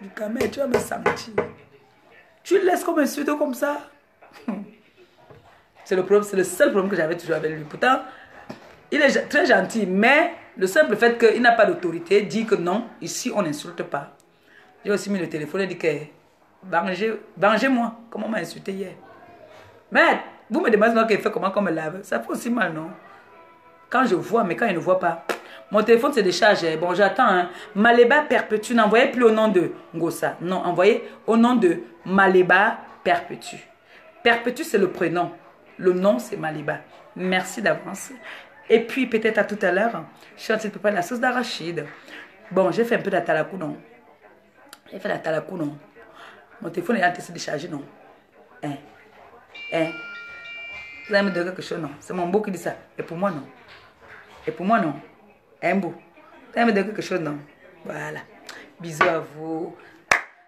Du camel, tu vas me sentir. Tu laisses comme un suite comme ça. C'est le problème, c'est le seul problème que j'avais toujours avec lui. Pourtant, il est très gentil, mais le simple fait qu'il n'a pas d'autorité dit que non, ici on n'insulte pas. J'ai aussi mis le téléphone et dit que vengez-moi, comme on m'a insulté hier. Mais vous me demandez qu'elle fait comment qu'on me lave. Ça fait aussi mal, non? Quand je vois, mais quand il ne voit pas, Mon téléphone se décharge. Bon, j'attends. Hein. Maleba Perpétue. N'envoyez plus au nom de Ngossa. Non, envoyez au nom de Maleba Perpétue. Perpétue, c'est le prénom. Le nom, c'est Maleba. Merci d'avance. Et puis, peut-être à tout à l'heure, je suis en train de préparer la sauce d'arachide. Bon, j'ai fait un peu d'atalakou, non? J'ai fait l'atalakou, non? Mon téléphone est en train de se décharger, non? Hein? Vous allez me dire quelque chose, non? C'est mon beau qui dit ça. Et pour moi, non? Et pour moi, non? Un beau. Vous allez me dire quelque chose, non? Voilà. Bisous à vous.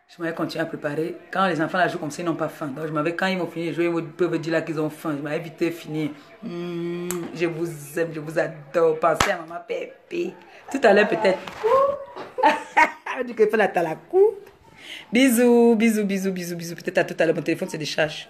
Je m'avais continué à préparer. Quand les enfants la jouent comme ça, ils n'ont pas faim. Donc, quand ils vont finir de jouer, ils peuvent dire là qu'ils ont faim. Je m'avais vite fini. Je vous aime, je vous adore. Pensez à maman Pépé. Tout à l'heure, peut-être. On dit qu'il fait la talakou. Bisous, bisous, bisous, bisous, bisous. Peut-être à tout à l'heure, mon téléphone se décharge.